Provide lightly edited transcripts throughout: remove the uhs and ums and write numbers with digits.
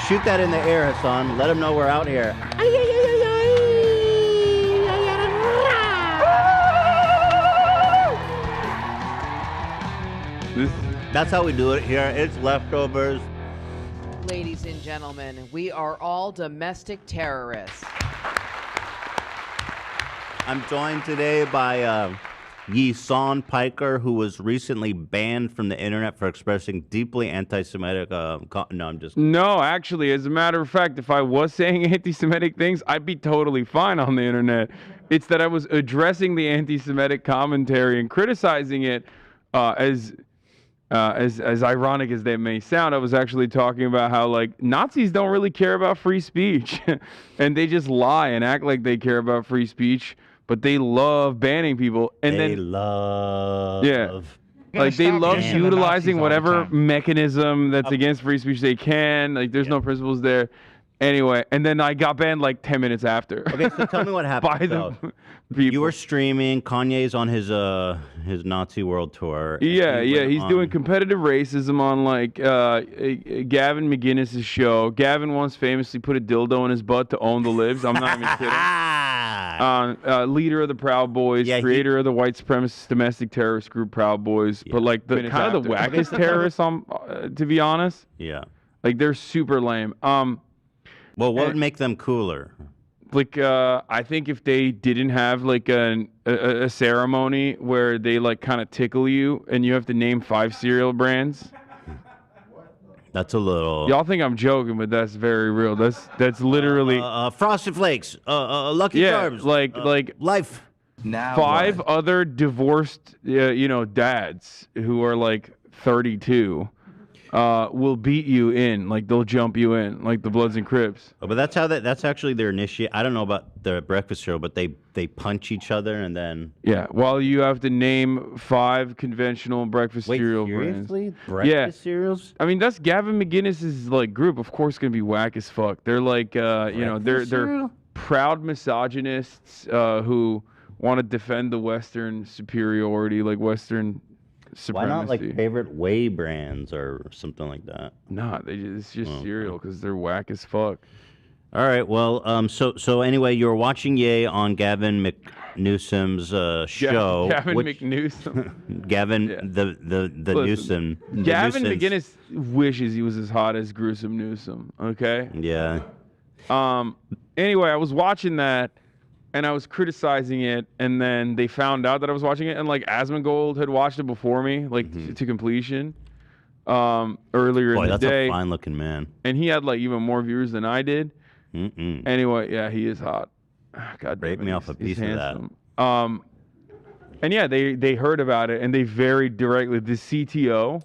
Shoot that in the air, Hasan. Let them know we're out here. That's how we do it here. It's leftovers. Ladies and gentlemen, we are all domestic terrorists. I'm joined today by Hasan Piker, who was recently banned from the internet for expressing deeply anti-Semitic. No, I'm just. No, actually, as a matter of fact, if I was saying anti-Semitic things, I'd be totally fine on the internet. It's that I was addressing the anti-Semitic commentary and criticizing it as ironic as that may sound. I was actually talking about how like Nazis don't really care about free speech, and they just lie and act like they care about free speech. But they love banning people, and they then love, like they love utilizing whatever mechanism that's against free speech they can. Like there's no principles there, anyway. And then I got banned like 10 minutes after. Okay, so tell me what happened. By the people. You were streaming. Kanye's on his Nazi world tour. Yeah, he's doing competitive racism on like Gavin McInnes' show. Gavin once famously put a dildo in his butt to own the libs. I'm not even kidding. Leader of the Proud Boys, creator of the white supremacist domestic terrorist group Proud Boys, but like the kind of the wackest terrorists, to be honest. Yeah, like they're super lame. Well, what would make them cooler? Like, I think if they didn't have like a ceremony where they like kind of tickle you and you have to name 5 cereal brands. That's a little. Y'all think I'm joking, but that's very real. That's literally Frosted Flakes, Lucky Charms, like Life. Now 5 other divorced, dads who are like 32, will beat you in, like they'll jump you in, like the Bloods and Crips. Oh, but that's actually their initiate. I don't know about the breakfast cereal, but they punch each other and then. Yeah, well, you have to name 5 conventional breakfast cereal brands. Breakfast cereals? I mean, that's Gavin McInnes' like group. Of course, gonna be whack as fuck. They're like, they're proud misogynists who want to defend the Western superiority, like Western supremacy. Why not like favorite whey brands or something like that? Nah, it's just cereal because they're whack as fuck. All right, well, so anyway, you were watching Ye on Gavin McNewsom's show. Gavin McNewsom. Gavin, the Newsom. Gavin McInnes wishes he was as hot as Gruesome Newsom, okay? Yeah. Anyway, I was watching that, and I was criticizing it, and then they found out that I was watching it, and like Asmongold had watched it before me, like to completion, earlier in the that's day. A fine-looking man. And he had like even more viewers than I did. Mm-mm. Anyway, yeah, he is hot. God, break me off a piece of that. And yeah, they heard about it, and they very directly, the CTO,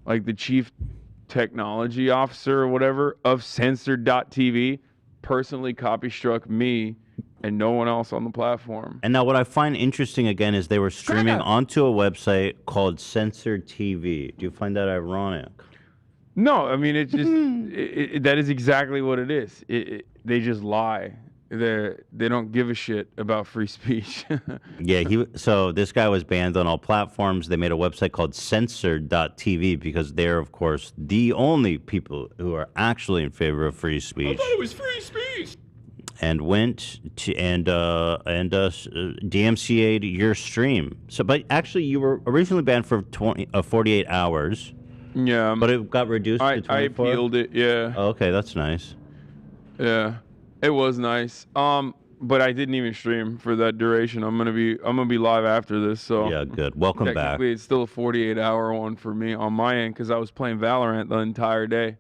like the chief technology officer or whatever of Censored.tv, personally copy struck me and no one else on the platform. And now what I find interesting again is they were streaming onto a website called Censored TV. Do you find that ironic? No, I mean, it just that is exactly what it is. They just lie. They don't give a shit about free speech. Yeah, so this guy was banned on all platforms. They made a website called Censored.tv because they're, of course, the only people who are actually in favor of free speech. I thought it was free speech. And went to DMCA'd your stream. So, but actually, you were originally banned for 48 hours. Yeah, but it got reduced to 24? I appealed it. Yeah. Oh, okay, that's nice. Yeah, it was nice. But I didn't even stream for that duration. I'm gonna be live after this. So yeah, good. Welcome back. Technically, it's still a 48-hour one for me on my end because I was playing Valorant the entire day.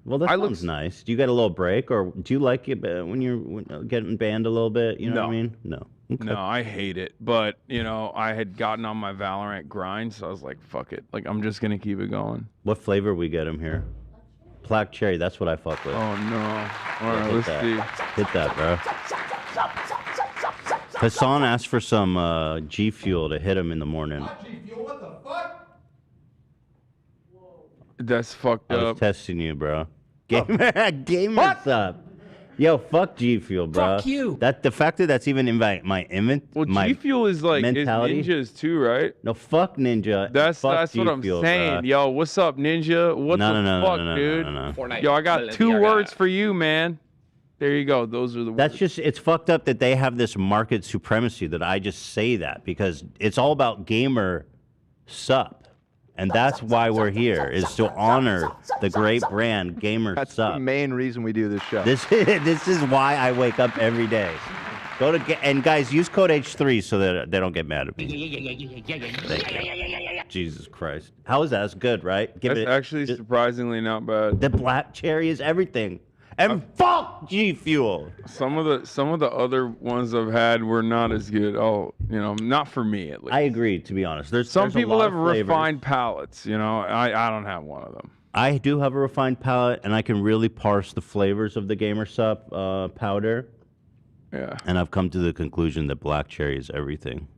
Well, that sounds nice. Do you get a little break, or do you like it when you're getting banned a little bit? You know what I mean? No. Okay. No, I hate it. But, I had gotten on my Valorant grind, so I was like, fuck it. Like, I'm just going to keep it going. What flavor we get him here? Black cherry, that's what I fuck with. Oh, no. All right, let's see. Hit that, bro. Hasan asked for some G Fuel to hit him in the morning. G Fuel, what the fuck? That's fucked up. I was testing you, bro. Gamer, what's up? Yo, fuck G Fuel, bro. Fuck you. The fact that that's even in my image. Well, my G Fuel is like mentality. is ninjas too, right? No, fuck Ninja. That's fuck what I'm G-Fuel, saying. bruh. Yo, what's up, Ninja? What the fuck, dude? No. Fortnite. Yo, I got 2 words for you, man. There you go. Those are the words. That's just, it's fucked up that they have this market supremacy that I just say that because it's all about gamer sup. And that's why we're here, is to honor the great brand Gamer That's Sup. the main reason we do this show. This is why I wake up every day. And guys, use code H3 so that they don't get mad at me. Jesus Christ. How is that? That's good, right? That's actually surprisingly not bad. The black cherry is everything. And fuck G Fuel. Some of the other ones I've had were not as good. Oh, not for me at least. I agree, to be honest. Some there's a people lot have of flavors. refined palates. I don't have one of them. I do have a refined palate, and I can really parse the flavors of the Gamer Sup powder. Yeah. And I've come to the conclusion that black cherry is everything.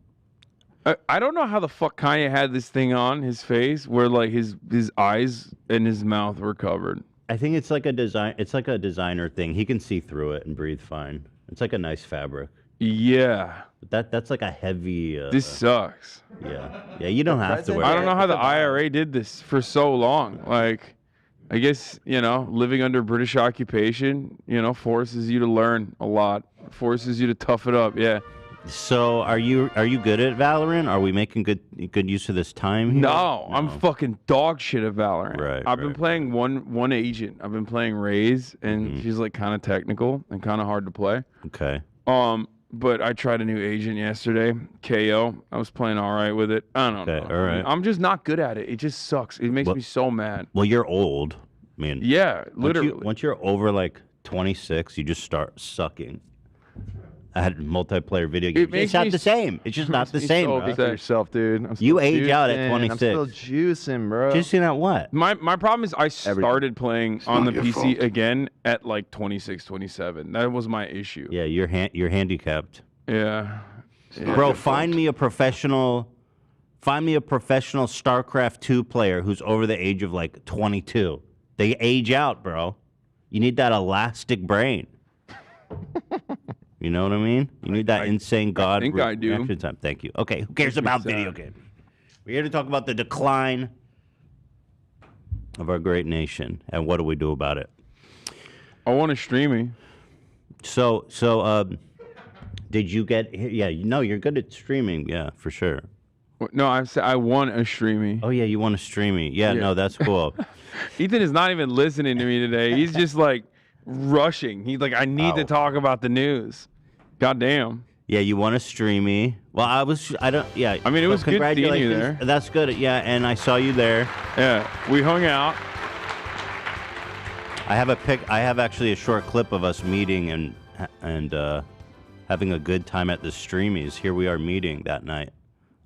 I don't know how the fuck Kanye had this thing on his face where like his eyes and his mouth were covered. I think it's like a design. It's like a designer thing. He can see through it and breathe fine. It's like a nice fabric. Yeah. But that's like a heavy. This sucks. Yeah. You don't have to wear. I don't know how the IRA did this for so long. Like, I guess living under British occupation, forces you to learn a lot, forces you to tough it up. Yeah. So are you good at Valorant? Are we making good use of this time here? No, I'm fucking dog shit at Valorant. Right. I've been playing one agent. I've been playing Raze, and she's like kind of technical and kind of hard to play. Okay. But I tried a new agent yesterday, KO. I was playing all right with it. I don't know. All right. I'm just not good at it. It just sucks. It makes me so mad. Well, you're old. I mean. Yeah, literally. Once you're over like 26, you just start sucking. I had multiplayer video games. It's not the same. It's just not the same, bro. Speak for yourself, dude. You age out at juicing. 26. I'm still juicing, bro. Juicing at what? My problem is I started playing on the PC again at like 26, 27. That was my issue. Yeah, you're handicapped. Yeah. Bro, find me a professional StarCraft 2 player who's over the age of like 22. They age out, bro. You need that elastic brain. You know what I mean? You need that insane god. I think I do. Reaction time. Thank you. Okay, who cares about video games? We're here to talk about the decline of our great nation and what do we do about it. I want a Streamy. So, did you get? Yeah, you're good at streaming. Yeah, for sure. No, I want a Streamy. Oh yeah, you want to Streamy? Yeah, no, that's cool. Ethan is not even listening to me today. He's just like rushing. He's like, I need to talk about the news. God damn. Yeah, you want to Streamy? Well, I mean, it was good seeing you there. That's good. Yeah, and I saw you there. Yeah, we hung out. I have actually a short clip of us meeting and having a good time at the Streamys. Here we are meeting that night.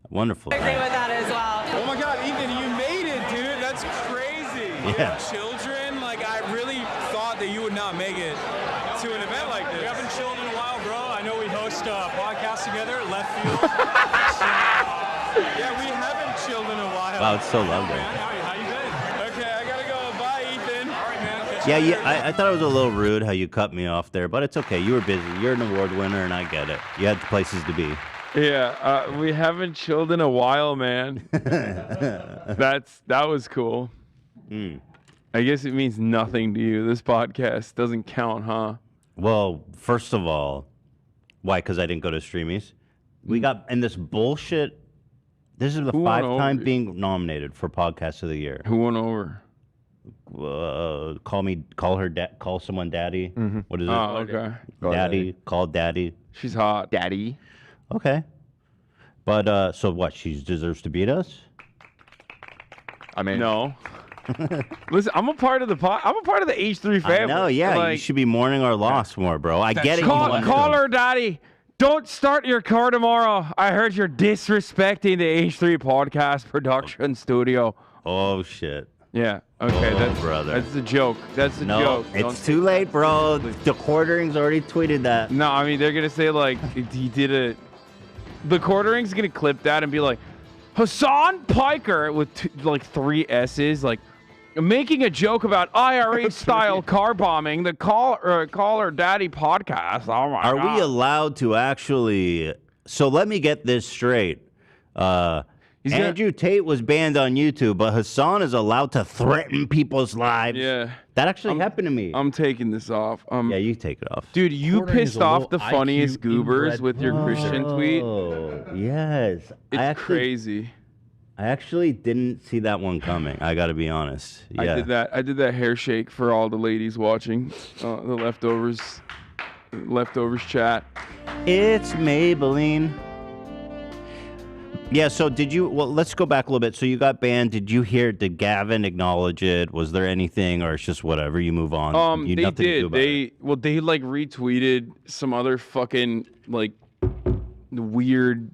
Wonderful. I agree with that as well. Oh my God, Ethan, you made it, dude. That's crazy. Yeah. Children, like I really thought that you would not make it to an event like this. We haven't chilled in a while, bro. I know we host podcasts together, Left Field. Yeah, we haven't chilled in a while. Wow, it's so lovely. Man, how you been? Okay, I gotta go. Bye, Ethan. All right, man. Yeah, I thought it was a little rude how you cut me off there, but it's okay. You were busy. You're an award winner, and I get it. You had places to be. Yeah, we haven't chilled in a while, man. That was cool. I guess it means nothing to you. This podcast doesn't count, huh? Well, first of all, why? Because I didn't go to Streamys. We got in this bullshit. This is the 5th time being nominated for Podcast of the Year. Who won over? Call someone daddy. What is it? Oh, okay. Daddy. Call daddy. She's hot. Daddy. Okay. But so what? She deserves to beat us? I mean, No. Listen, I'm a part of the H3 family. No, yeah, you Like, should be mourning our loss more, bro. I get it. Call her, daddy. Don't start your car tomorrow. I heard you're disrespecting the H3 podcast production studio. Oh shit. Yeah. Okay. Brother. That's a joke. That's a No, joke. it's too late, bro. The quartering's already tweeted that. No, I mean they're gonna say like he did it. The quartering's gonna clip that and be like, Hasan Piker with like 3 S's, like making a joke about IRA-style car bombing, the Call Her Daddy podcast. Oh my Are God. we allowed to actually? So let me get this straight. Andrew Tate was banned on YouTube, but Hasan is allowed to threaten people's lives. Yeah. That actually happened to me. I'm taking this off. Yeah, you take it off. Dude, you Bordering is pissed a off little the funniest IQ goobers inbred with your Christian tweet. Oh, yes. It's crazy. I actually didn't see that one coming. I got to be honest. Yeah. I did that hair shake for all the ladies watching the leftovers chat. It's Maybelline. Yeah, so let's go back a little bit. So you got banned. Did Gavin acknowledge it? Was there anything, or it's just whatever, you move on? They did. They like retweeted some other fucking like weird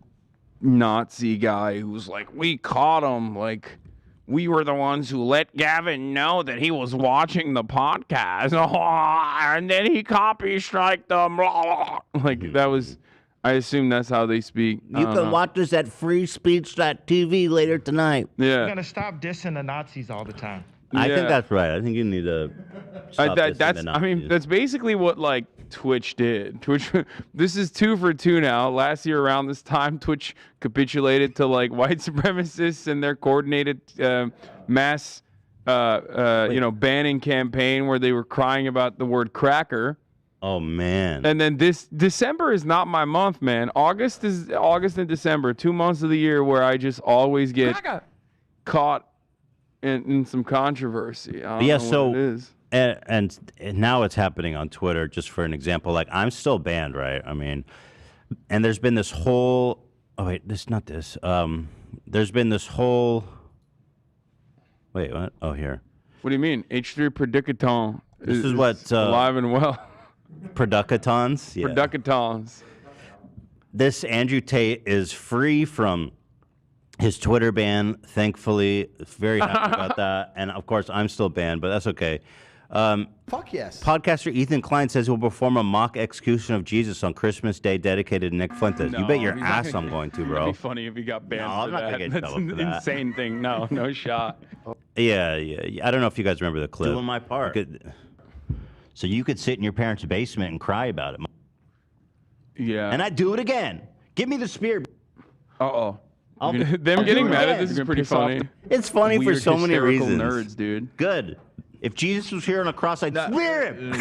Nazi guy who's like, we caught him, like we were the ones who let Gavin know that he was watching the podcast, and then he copy striked them. Like that was. I assume that's how they speak. You can watch us at freespeech.tv later tonight. Yeah. We're gonna stop dissing the Nazis all the time. I think that's right. I think you need to stop dissing the Nazis. That's basically what like Twitch did. This is 2 for 2 now. Last year around this time, Twitch capitulated to like white supremacists and their coordinated mass banning campaign where they were crying about the word cracker. Oh man. And then this December is not my month, man. August and December, 2 months of the year where I just always get caught in some controversy. I don't know what it is. And now it's happening on Twitter, just for an example. Like, I'm still banned, right? I mean, and there's been this whole there's been this whole wait, what? Oh, here. What do you mean? H3 Predicaton This is what alive and well. Producatons? Yeah. Producatons. This Andrew Tate is free from his Twitter ban, thankfully. Very happy about that. And of course, I'm still banned, but that's okay. Fuck yes. Podcaster Ethan Klein says he'll perform a mock execution of Jesus on Christmas Day dedicated to Nick Fuentes. No, you bet your ass I'm going to, bro. It'd be funny if he got banned. No, I'm not gonna get in That's trouble an for that. insane thing. No shot. Yeah. I don't know if you guys remember the clip. Doing my part. So you could sit in your parents' basement and cry about it. Yeah. And I'd do it again. Give me the spear. Uh-oh. I'll Them do getting it mad at again. this is pretty funny. It's funny for Weird, so many hysterical reasons. Nerds, dude. Good. If Jesus was here on a cross, I'd spear him.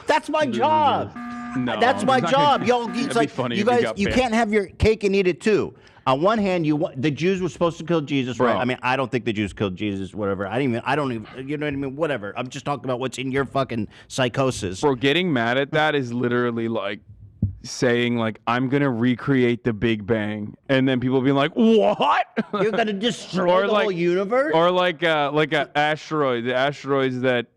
That's my job. No, That's my job. Y'all, That'd it's be like funny you if he guys, got you banned. can't have your cake and eat it too. On one hand, the Jews were supposed to kill Jesus, right? Bro. I mean, I don't think the Jews killed Jesus, whatever. I don't even, you know what I mean? Whatever. I'm just talking about what's in your fucking psychosis. Bro, getting mad at that is literally like saying like, I'm going to recreate the Big Bang. And then people being like, what? You're going to destroy the whole universe? Or like a asteroid, the asteroids that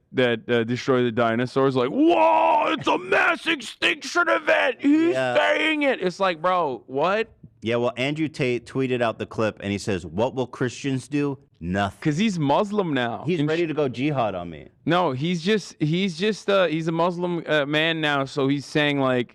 destroy the dinosaurs. Like, whoa, it's a mass extinction event. He's saying it. It's like, bro, what? Yeah, well, Andrew Tate tweeted out the clip, and he says, what will Christians do? Nothing. Because he's Muslim now. He's ready to go jihad on me. No, he's a Muslim man now. So he's saying like,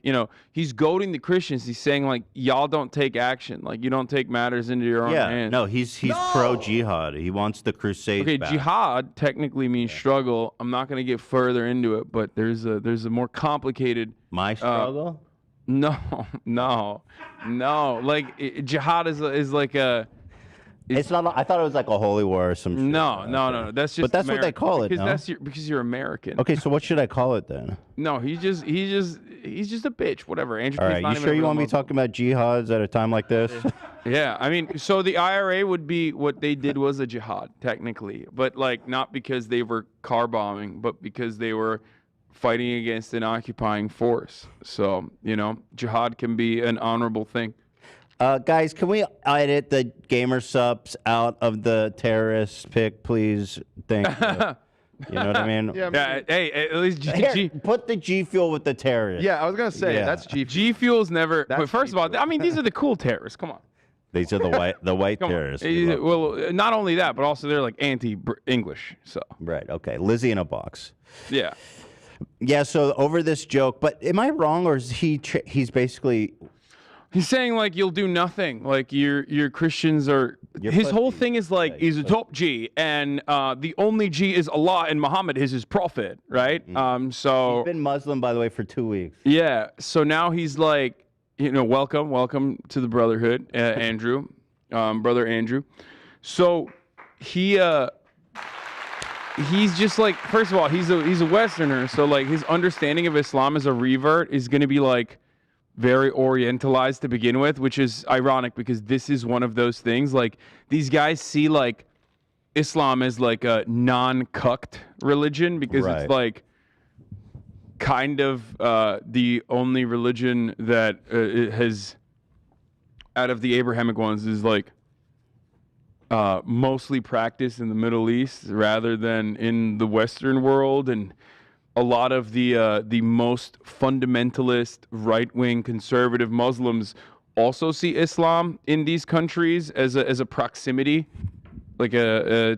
he's goading the Christians. He's saying like, y'all don't take action. Like you don't take matters into your own hands. No, he's pro jihad. He wants the crusades back. Jihad technically means struggle. I'm not going to get further into it, but there's a more complicated. My struggle? No. Like jihad is like a. It's not. I thought it was like a holy war or some shit. No. That's just. But that's what they call it. Because no? because you're American. Okay, so what should I call it then? No, he's just a bitch. Whatever. Andrew All Tate's right, not you even sure a you real want me Muslim. talking about jihads at a time like this? Yeah, I mean, so the IRA would be what they did was a jihad technically, but like not because they were car bombing, but because they were fighting against an occupying force. So jihad can be an honorable thing. Guys, can we edit the gamer subs out of the terrorist pick, please? Thank you. You know what I mean? Yeah. Hey, at least Here, put the G Fuel with the terrorists. Yeah, I was gonna say that's G. G Fuel's never. That's But first of all, I mean, these are the cool terrorists. Come on. These are the white Come on. terrorists. We love them. Well, not only that, but also they're like anti-English. So Right. Okay. Lizzie in a box. yeah. Yeah. So over this joke, but am I wrong, or is he's basically? He's saying like you'll do nothing. Like your Christians are his whole thing is like he's a top G, and the only G is Allah, and Muhammad is his prophet, right? So he's been Muslim, by the way, for 2 weeks. Yeah. So now he's like, welcome to the brotherhood, Andrew, brother Andrew. So he's just like, first of all, he's a Westerner, so like his understanding of Islam as a revert is going to be like very orientalized to begin with, which is ironic because this is one of those things. Like these guys see like Islam as like a non-cucked religion because it's like kind of the only religion that it has out of the Abrahamic ones is like mostly practiced in the Middle East rather than in the Western world, and a lot of the most fundamentalist, right-wing, conservative Muslims also see Islam in these countries as a proximity, like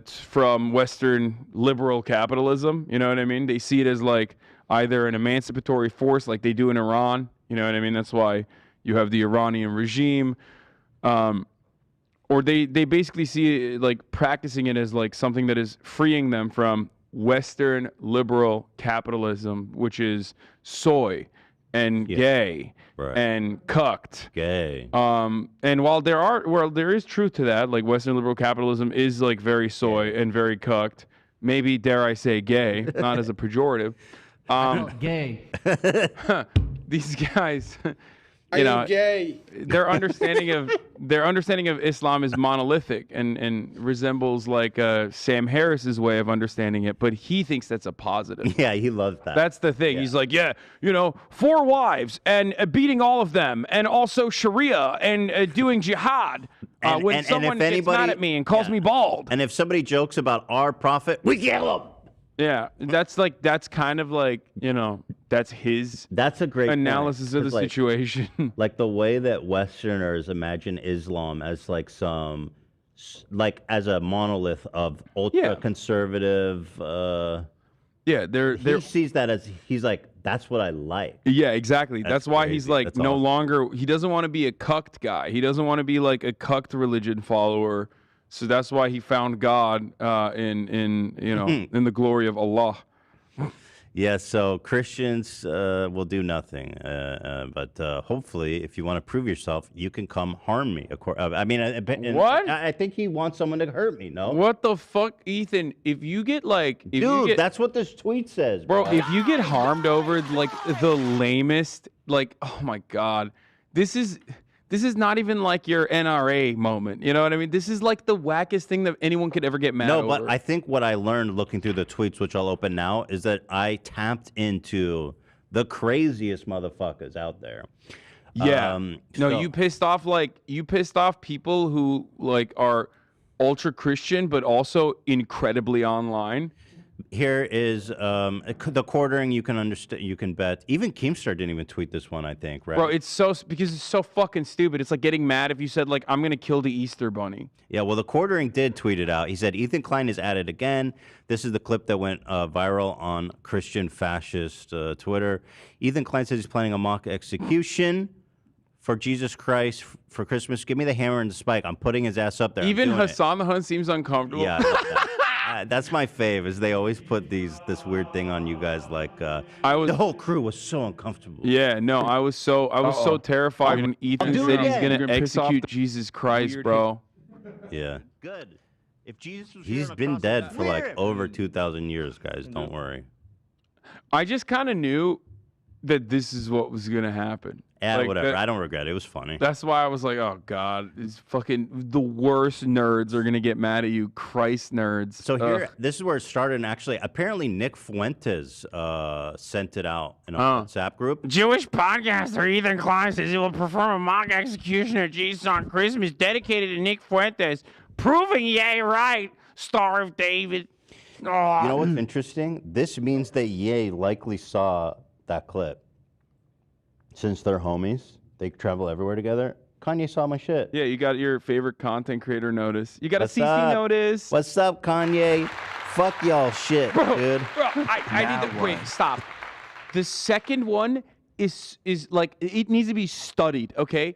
from Western liberal capitalism. You know what I mean? They see it as like either an emancipatory force, like they do in Iran. You know what I mean? That's why you have the Iranian regime. Or they basically see it, like practicing it as like something that is freeing them from Western liberal capitalism, which is soy and gay and cucked. Gay. And while there is truth to that, like Western liberal capitalism is like very soy and very cucked, maybe dare I say gay, not as a pejorative. Gay. These guys, you know, gay? their understanding of Islam is monolithic and resembles like Sam Harris's way of understanding it, but he thinks that's a positive. Yeah, he loves that. That's the thing. He's like, 4 wives and beating all of them, and also Sharia and doing jihad. When someone gets mad at me and calls me bald, and if somebody jokes about our prophet, we kill him. Yeah, that's kind of like, that's his. That's a great analysis of the situation. Like the way that Westerners imagine Islam as like as a monolith of ultra conservative. He sees that as, he's like, that's what I like. Yeah, exactly. That's why he's like that's longer. He doesn't want to be a cucked guy. He doesn't want to be like a cucked religion follower. So that's why he found God in the glory of Allah. Yeah, so Christians will do nothing, but hopefully, if you want to prove yourself, you can come harm me. I mean, what? I think he wants someone to hurt me. No, what the fuck, Ethan? If you get that's what this tweet says, bro. If you get harmed over like the lamest, like, oh my god, this is not even like your NRA moment. You know what I mean? This is like the wackest thing that anyone could ever get mad over. No, but I think what I learned looking through the tweets, which I'll open now, is that I tapped into the craziest motherfuckers out there. Yeah. You pissed off people who like are ultra Christian, but also incredibly online. Here is the quartering. You can understand. You can bet. Even Keemstar didn't even tweet this one. I think, right? Bro, because it's so fucking stupid. It's like getting mad if you said like, I'm gonna kill the Easter Bunny. Yeah. Well, the quartering did tweet it out. He said Ethan Klein is at it again. This is the clip that went viral on Christian fascist Twitter. Ethan Klein says he's planning a mock execution for Jesus Christ for Christmas. Give me the hammer and the spike. I'm putting his ass up there. Even Hasan the Hun seems uncomfortable. Yeah. That's my fave. Is they always put this weird thing on you guys, like the whole crew was so uncomfortable. Yeah, no, I was so terrified when Ethan said he's gonna execute Jesus Christ, bro. Yeah. Good. If Jesus was he's been dead for like over 2,000 years, guys. Don't worry. I just kind of knew that this is what was gonna happen. Yeah, whatever. I don't regret it. It was funny. That's why I was like, oh god, these fucking the worst nerds are gonna get mad at you, Christ nerds. So here, this is where it started. And actually, apparently, Nick Fuentes sent it out in a WhatsApp group. Jewish podcaster Ethan Klein says he will perform a mock execution of Jesus on Christmas, dedicated to Nick Fuentes, proving yay right, Star of David. Oh. You know what's interesting? This means that Ye likely saw that clip. Since they're homies, they travel everywhere together. Kanye saw my shit. Yeah, you got your favorite content creator notice. You got a CC notice. What's up, Kanye? Fuck y'all shit, dude. Bro, I need to wait. Stop. The second one is like it needs to be studied. Okay,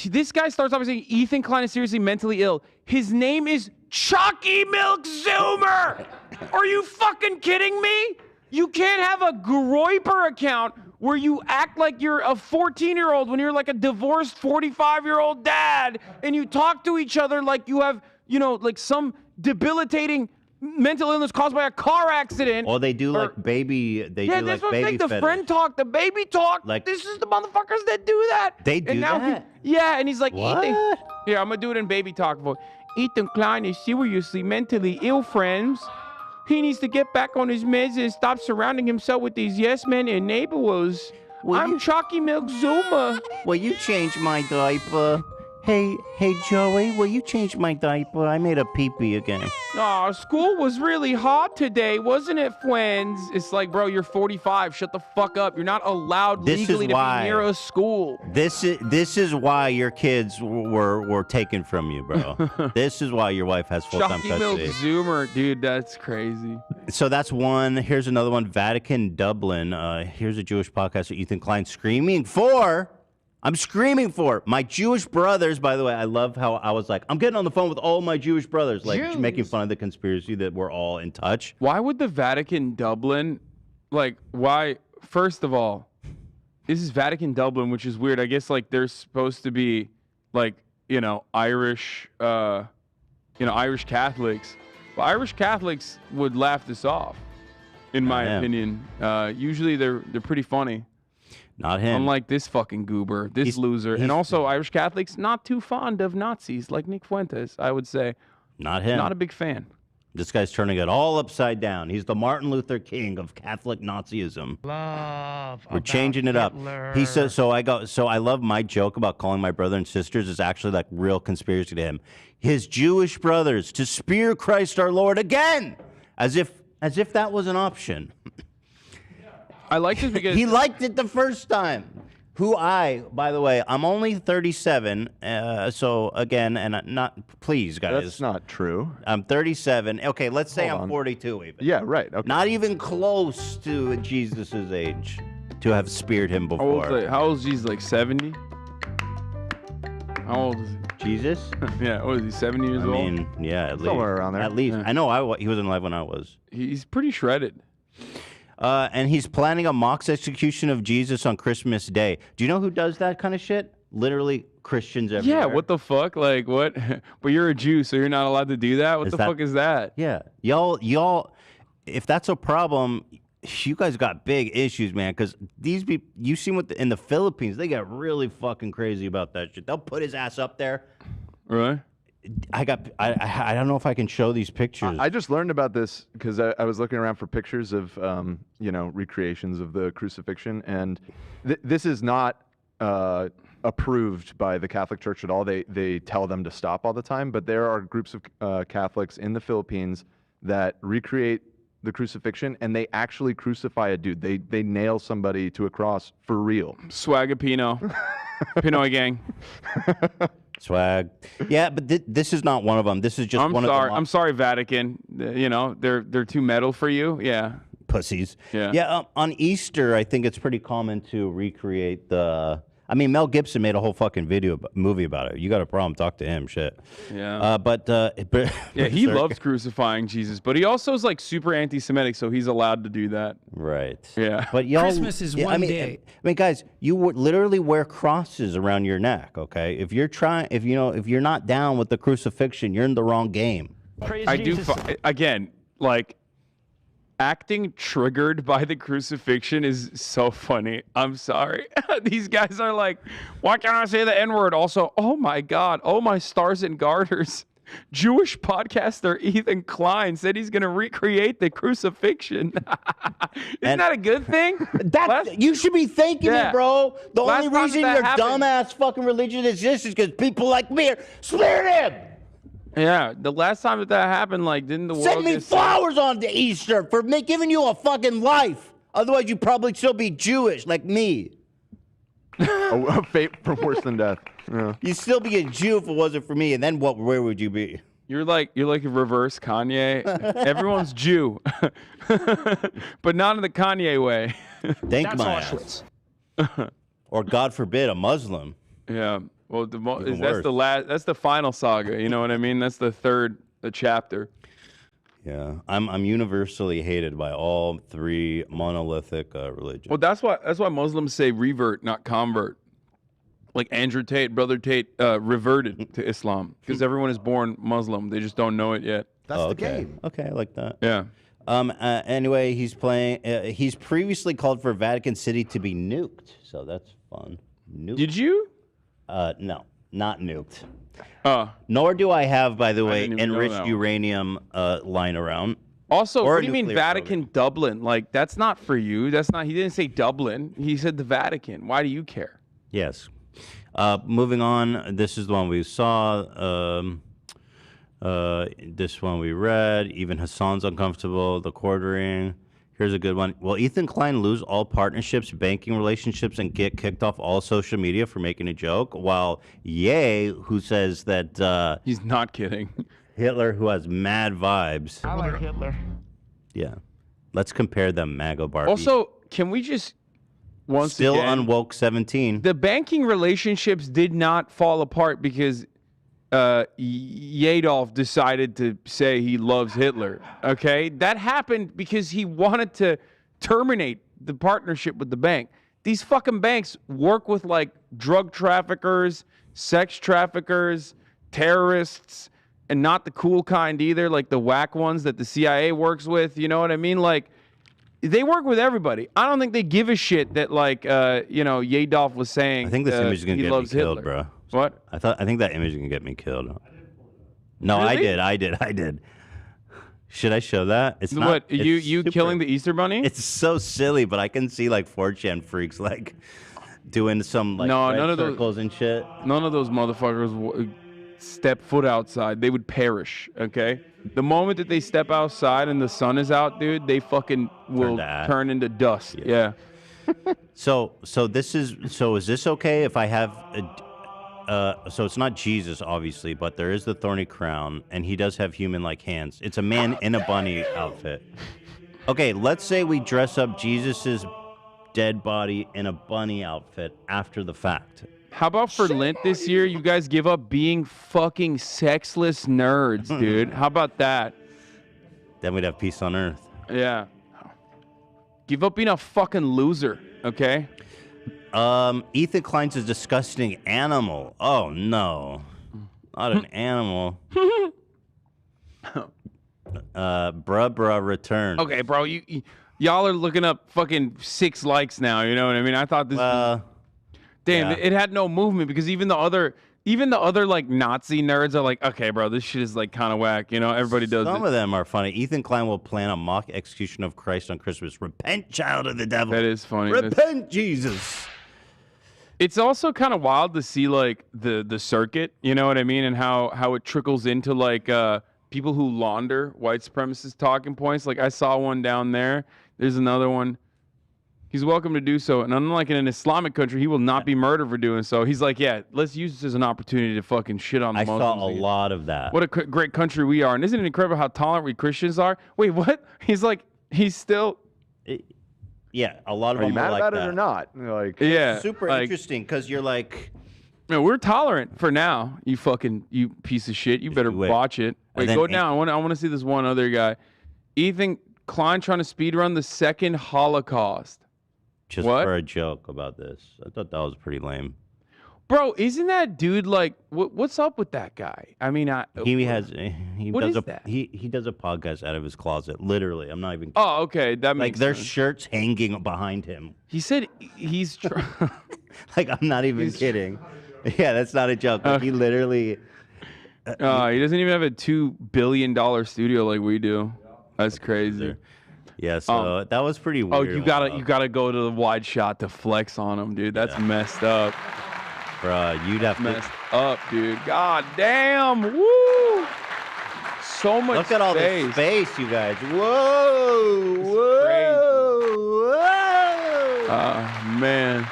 this guy starts off by saying Ethan Klein is seriously mentally ill. His name is Chalky Milk Zoomer. Are you fucking kidding me? You can't have a Groiper account where you act like you're a 14-year-old when you're like a divorced 45-year-old dad, and you talk to each other like you have, you know, like some debilitating mental illness caused by a car accident. Or they do like baby. They do like baby the friend talk, the baby talk. Like, this is the motherfuckers that do that. They do that? Yeah, and he's like, What? Ethan. Here, I'm gonna do it in baby talk voice. Ethan Klein is seriously mentally ill, friends. He needs to get back on his meds and stop surrounding himself with these yes men and neighbors. I'm Chalky Milk Zuma. Will you change my diaper? Hey, Joey, will you change my diaper? I made a pee-pee again. Aw, school was really hard today, wasn't it, friends? It's like, bro, you're 45. Shut the fuck up. You're not allowed legally to be near a school. This is why your kids were taken from you, bro. This is why your wife has full-time Chalky Milk custody. Zoomer, dude, that's crazy. So that's one. Here's another one. Vatican Dublin. Here's a Jewish podcaster, Ethan Klein, screaming for... I'm screaming for my Jewish brothers. By the way, I love how I was like, I'm getting on the phone with all my Jewish brothers, like Jews. making fun of the conspiracy that we're all in touch. Why would the Vatican Dublin, like, why? First of all, this is Vatican Dublin, which is weird. I guess like they're supposed to be, like, you know, Irish Catholics. Well, Irish Catholics would laugh this off, in my opinion. Usually they're pretty funny. Not him. Unlike this fucking goober, this loser. And also Irish Catholics, not too fond of Nazis, like Nick Fuentes, I would say. Not him. Not a big fan. This guy's turning it all upside down. He's the Martin Luther King of Catholic Nazism. We're changing it up. He says, so I love my joke about calling my brother and sisters is actually like real conspiracy to him. His Jewish brothers to spear Christ our Lord again, as if that was an option. I like this because he liked it the first time. By the way, I'm only 37. So again, and not, please, guys. That's not true. I'm 37. Okay, let's say Hold I'm on. 42 even. Yeah, right. Okay. Not even close to Jesus's age to have speared him before. how old is Jesus? Like 70? How old is he? Jesus? Yeah, what is he, 70 years old? I mean, yeah, at least. Somewhere around there. At least. Yeah. I know he wasn't alive when I was. He's pretty shredded. And he's planning a mock execution of Jesus on Christmas Day. Do you know who does that kind of shit? Literally Christians everywhere. Yeah, what the fuck? Like, what? But you're a Jew, so you're not allowed to do that? What the fuck is that? Yeah. Y'all, if that's a problem, you guys got big issues, man, because these people, you see in the Philippines, they get really fucking crazy about that shit. They'll put his ass up there. Right? I don't know if I can show these pictures. I just learned about this because I was looking around for pictures of, recreations of the crucifixion, and this is not approved by the Catholic Church at all. They tell them to stop all the time, but there are groups of Catholics in the Philippines that recreate the crucifixion, and they actually crucify a dude. They nail somebody to a cross for real. Swagapino. Pinoy gang. Swag. Yeah, but this is not one of them. This is just one of them. I'm sorry, Vatican. You know, they're too metal for you. Yeah. Pussies. Yeah. Yeah, on Easter, I think it's pretty common to recreate the... I mean, Mel Gibson made a whole fucking movie about it. You got a problem, talk to him, shit. Yeah. But yeah, he loves crucifying Jesus, but he also is like super anti-Semitic, so he's allowed to do that. Right. Yeah. But y'all, Christmas is one day. I mean, guys, you would literally wear crosses around your neck. Okay, if you're not down with the crucifixion, you're in the wrong game. Praise I Jesus. do again, like acting triggered by the crucifixion is so funny. I'm sorry. These guys are like, why can't I say the N-word? Also, oh my God, oh my stars and garters. Jewish podcaster Ethan Klein said he's going to recreate the crucifixion. Isn't that a good thing? You should be thanking me, bro. The only reason your happened, dumbass fucking religion exists is because people like me are smearing him. Yeah, the last time that happened, like, didn't the world Send me flowers on the Easter for giving you a fucking life. Otherwise, you'd probably still be Jewish, like me. A fate from worse than death. Yeah. You'd still be a Jew if it wasn't for me. And then where would you be? You're like a reverse Kanye. Everyone's Jew, but not in the Kanye way. Thank my ass. Or God forbid, a Muslim. Yeah. Well, Even that's the worse. last. That's the final saga. You know what I mean? That's the third chapter. Yeah, I'm universally hated by all three monolithic religions. Well, that's why Muslims say revert, not convert. Like Andrew Tate, brother Tate, reverted to Islam because everyone is born Muslim. They just don't know it yet. That's the okay. game. Okay, I like that. Yeah. Anyway, he's playing. He's previously called for Vatican City to be nuked, so that's fun. Nuked. Did you? No, not nuked. Oh. Nor do I have, by the way, didn't even know enriched that one. uranium lying around. Also, Or what a do you mean nuclear Vatican Dublin? Like that's not for you. That's not. He didn't say Dublin. He said the Vatican. Why do you care? Yes. Moving on. This is the one we saw. This one we read. Even Hasan's uncomfortable. The quartering. Here's a good one. Will Ethan Klein lose all partnerships, banking relationships, and get kicked off all social media for making a joke? While Ye, who says that He's not kidding. Hitler, who has mad vibes. I like Hitler. Yeah. Let's compare them, MAGA Barbie. Also, can we just once Still again, unwoke 17. the banking relationships did not fall apart because Yadolf decided to say he loves Hitler. Okay, that happened because he wanted to terminate the partnership with the bank. These fucking banks work with like drug traffickers, sex traffickers, terrorists, and not the cool kind either, like the whack ones that the CIA works with. You know what I mean? Like they work with everybody. I don't think they give a shit that like Yadolf was saying. I think this image is gonna he get me loves killed, Hitler. bro. What? I think that image is gonna get me killed. No, Really? I did. Should I show that? It's not. What? It's You super- killing the Easter Bunny? It's so silly, but I can see like 4chan freaks like doing some like No, red none of those- circles and shit. None of those motherfuckers step foot outside. They would perish, okay? The moment that they step outside and the sun is out, dude, they fucking will to ash. turn into dust. Yeah. So is this okay if I have so it's not Jesus obviously, but there is the thorny crown and he does have human-like hands. It's a man in a bunny outfit. Okay, let's say we dress up Jesus's dead body in a bunny outfit after the fact. How about for Lent this year, you guys give up being fucking sexless nerds, dude? How about that? Then we'd have peace on earth. Yeah. Give up being a fucking loser, okay? Ethan Klein's a disgusting animal. Oh no, not an animal. Bruh return. Okay, bro, y'all are looking up fucking 6 likes now. You know what I mean? I thought this. Damn, yeah. it had no movement because even the other like Nazi nerds are like, okay, bro, this shit is like kind of whack. You know, everybody does Some it. of them are funny. Ethan Klein will plan a mock execution of Christ on Christmas. Repent, child of the devil. That is funny. Repent, Jesus. It's also kind of wild to see like the circuit, you know what I mean, and how it trickles into like people who launder white supremacist talking points. Like I saw one down there. There's another one. He's welcome to do so, and unlike in an Islamic country, he will not be murdered for doing so. He's like, yeah, let's use this as an opportunity to fucking shit on the I Muslims. saw a lot of that. What a great country we are, and isn't it incredible how tolerant we Christians are? Wait, what? He's like, he's still. Yeah, a lot of Are you them mad are like about that. it or not? Like, Yeah, Super like, interesting because you're like, No, we're tolerant for now. You piece of shit. You better wait. watch it. Wait, then go down. I want to see this one other guy. Ethan Klein trying to speedrun the second Holocaust. just What? for a joke about this. I thought that was pretty lame. Bro, isn't that dude like what's up with that guy? I mean, He What does is a that? he does a podcast out of his closet. Literally, I'm not even. Oh, okay, that like makes there's sense. shirts hanging behind him. He said he's Like I'm not even kidding. Yeah, that's not a joke. Like, he literally. he doesn't even have a $2 billion studio like we do. That's crazy. Yeah, so that was pretty weird. Oh, you gotta go to the wide shot to flex on him, dude. That's messed up. Bruh, you'd have Messed up, dude. God damn. Woo. So much Look at all space. this space, you guys. Whoa, whoa, whoa. Man.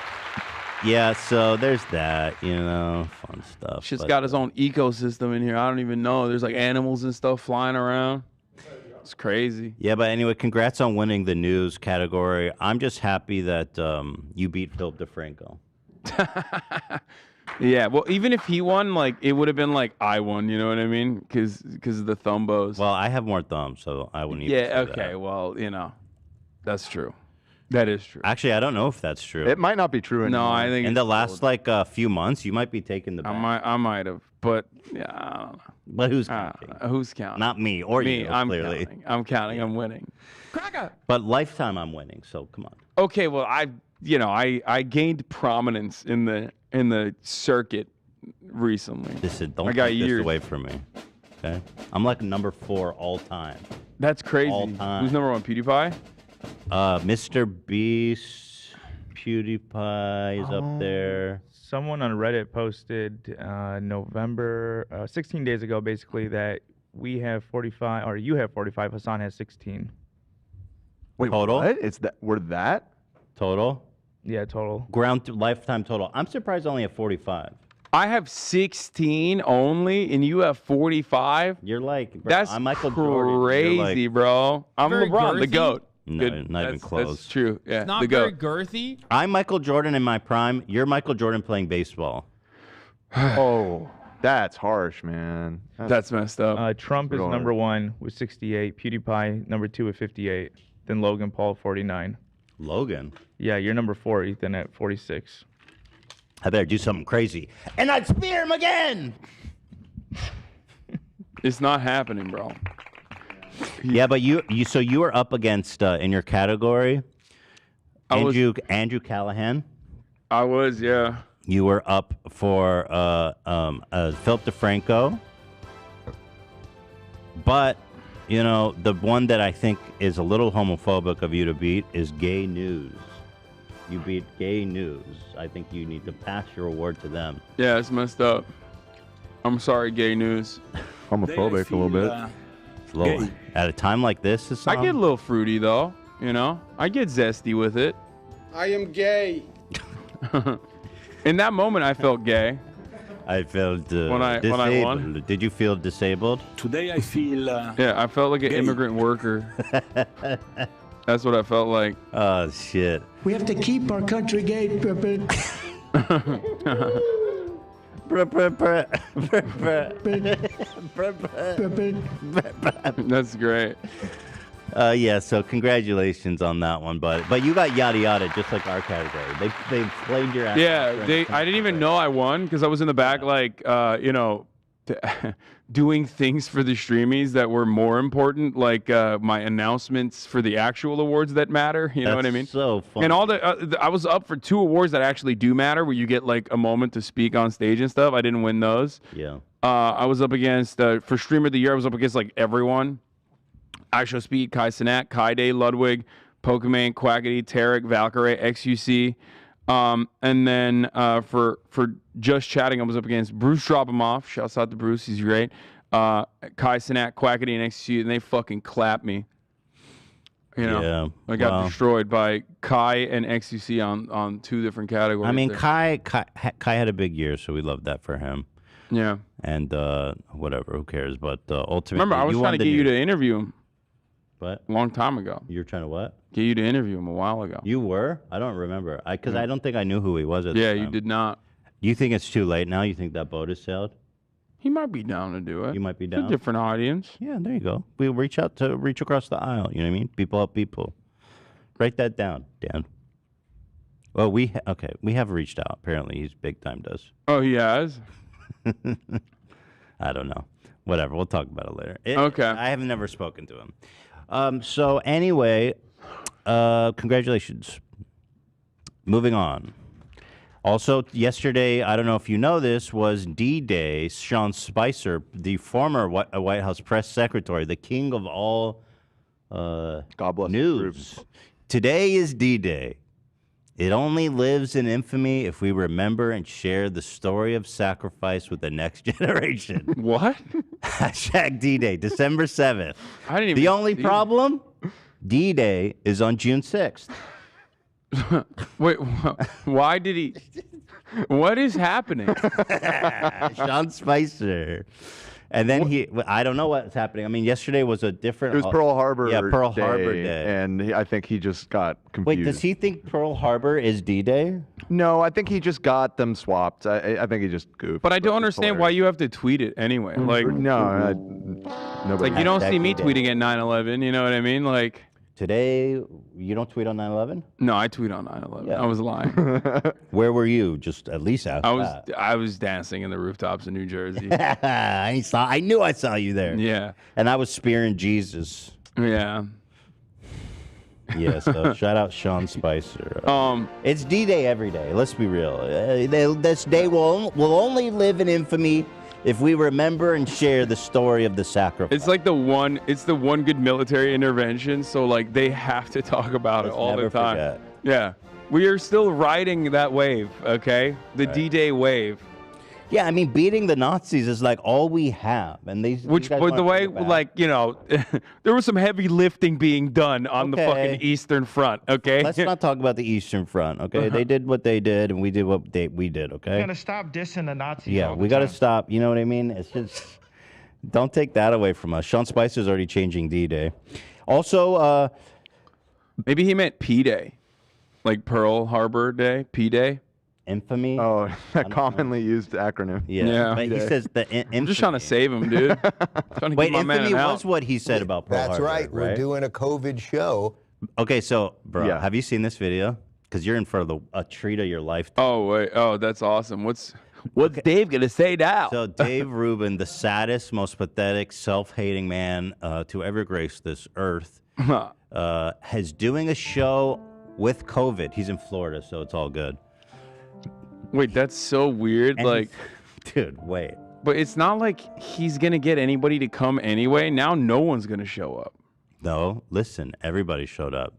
Yeah, so there's that, fun stuff. Shit's but- got his own ecosystem in here. I don't even know. There's like animals and stuff flying around. It's crazy. Yeah, but anyway, congrats on winning the news category. I'm just happy that you beat Philip DeFranco. Yeah, well, even if he won, like, it would have been like I won, you know what I mean? Because of the thumbos. Well, I have more thumbs, so I wouldn't even Yeah, say okay, that. well, you know, that's true. That is true. Actually, I don't know if that's true. It might not be true anymore. No, I think In it's the last, like, few months, you might be taking the back. I might have, but yeah, I don't know. But who's counting? Who's counting? Not me or Me, you, I'm clearly. counting. I'm counting. I'm winning. Cracker. But lifetime, I'm winning, so come on. Okay, well, I gained prominence in the circuit recently. Don't I got take this years. away from me. Okay? I'm like number 4 all time. That's crazy. All time. Who's number 1? PewDiePie? Mr. Beast, PewDiePie is up there. Someone on Reddit posted November 16 days ago, basically, that we have 45, or you have 45. Hasan has 16. Wait, Total? what? We're that? Total? Yeah, total. Lifetime total. I'm surprised only at 45. I have 16 only, and you have 45. You're like, bro, That's I'm Michael Jordan. crazy, You're like, bro. I'm Very LeBron, the girthy? GOAT. No, Good. not even That's close. true. Yeah, Not the very GOAT. girthy. I'm Michael Jordan in my prime. You're Michael Jordan playing baseball. Oh, that's harsh, man. That's messed up. Trump is Going number 1 with 68. PewDiePie number 2 with 58. Then Logan Paul 49. Logan. Yeah, you're number 4, Ethan, at 46. I better do something crazy. And I'd spear him again. It's not happening, bro. Yeah, but you were up against in your category, Andrew Callahan. I was, yeah. You were up for Philip DeFranco. But, you know, the one that I think is a little homophobic of you to beat is Gay News. You beat Gay News. I think you need to pass your award to them. Yeah, it's messed up. I'm sorry, Gay News. Homophobic a little bit. It's a little, at a time like this, it's I get a little fruity, though. You know? I get zesty with it. I am gay. In that moment, I felt gay. I felt when I won. disabled. Did you feel disabled? Today I feel. Yeah, I felt like an immigrant worker. That's what I felt like. Oh, shit. We have to keep our country gay. That's great. Yeah, so congratulations on that one, but you got yada yada just like our category. They played your ass. Yeah, I didn't even know I won because I was in the back, like, you know, doing things for the Streamys that were more important, like my announcements for the actual awards that matter. You know what I mean? So fun. And all I was up for 2 awards that actually do matter, where you get like a moment to speak on stage and stuff. I didn't win those. Yeah. I was up against for Streamer of the Year. I was up against like everyone. Actual Speed, Kai Cenat, Kai Day, Ludwig, Pokemon, Quackity, Tarek, Valkyrie, XUC. And then for just chatting, I was up against Bruce Drop Him Off. Shouts out to Bruce, he's great. Kai Cenat, Quackity, and XUC, and they fucking clapped me. You know, yeah, I got destroyed by Kai and XUC on 2 different categories. I mean, there. Kai had a big year, so we love that for him. Yeah. And whatever, who cares? But ultimately, remember, I was trying to get you to interview him. What? A long time ago. You were trying to what? Get you to interview him a while ago. You were? I don't remember. Because I don't think I knew who he was at the time. Yeah, you did not. Do you think it's too late now? You think that boat has sailed? He might be down to do it. You might be It's down. a different audience. Yeah, there you go. We reach across the aisle. You know what I mean? People help people. Write that down, Dan. Well, we have reached out. Apparently, he's big time to us. Oh, he has? I don't know. Whatever. We'll talk about it later. Okay. I have never spoken to him. So anyway, congratulations. Moving on. Also, yesterday, I don't know if you know this, was D-Day. Sean Spicer, the former White House press secretary, the king of all God bless news. Today is D-Day. It only lives in infamy if we remember and share the story of sacrifice with the next generation. What? Hashtag D-Day, December 7th. I didn't even The only see problem? D-Day is on June 6th. Wait, why did he? What is happening? Sean Spicer. And then I don't know what's happening. I mean, yesterday was a different. It was Pearl Harbor. Yeah, Pearl Harbor Day. And I think he just got confused. Wait, does he think Pearl Harbor is D-Day? No, I think he just got them swapped. I think he just goofed. But I don't understand why you have to tweet it anyway. Like, no, nobody. Like, you don't see me tweeting at 9/11. You know what I mean? Like. Today, you don't tweet on 9/11? No, I tweet on 9/11. Yeah. I was lying. Where were you? Just at least after I was dancing in the rooftops in New Jersey. I knew I saw you there. Yeah. And I was spearing Jesus. Yeah. Yeah, so shout out Sean Spicer. It's D-Day every day. Let's be real. This day will only live in infamy if we remember and share the story of the sacrifice. It's like the one good military intervention, so like they have to talk about it all the time. Forget. Yeah. We are still riding that wave, okay? The D-Day wave. Yeah, I mean, beating the Nazis is like all we have, and Which, by the way, like, you know, there was some heavy lifting being done on the fucking Eastern Front. Okay, let's not talk about the Eastern Front. Okay, they did what they did, and we did what we did. Okay, We're gonna stop dissing the Nazis. Yeah, we got to stop. You know what I mean? It's just don't take that away from us. Sean Spicer's already changing D-Day. Also, maybe he meant P-Day, like Pearl Harbor Day, P-Day. Infamy. Oh, that commonly used acronym. Yeah. But he says the infamy. I'm just trying to save him, dude. Wait, infamy was what he said about Pearl That's Harbor, right. We're doing a COVID show. Okay, so, bro, have you seen this video? Because you're in for a treat of your life. Oh, wait. Oh, that's awesome. What's Dave going to say now? So Dave Rubin, the saddest, most pathetic, self-hating man to ever grace this earth, is doing a show with COVID. He's in Florida, so it's all good. Wait, that's so weird. And like, dude, wait. But it's not like he's going to get anybody to come anyway. Now no one's going to show up. No, listen, everybody showed up.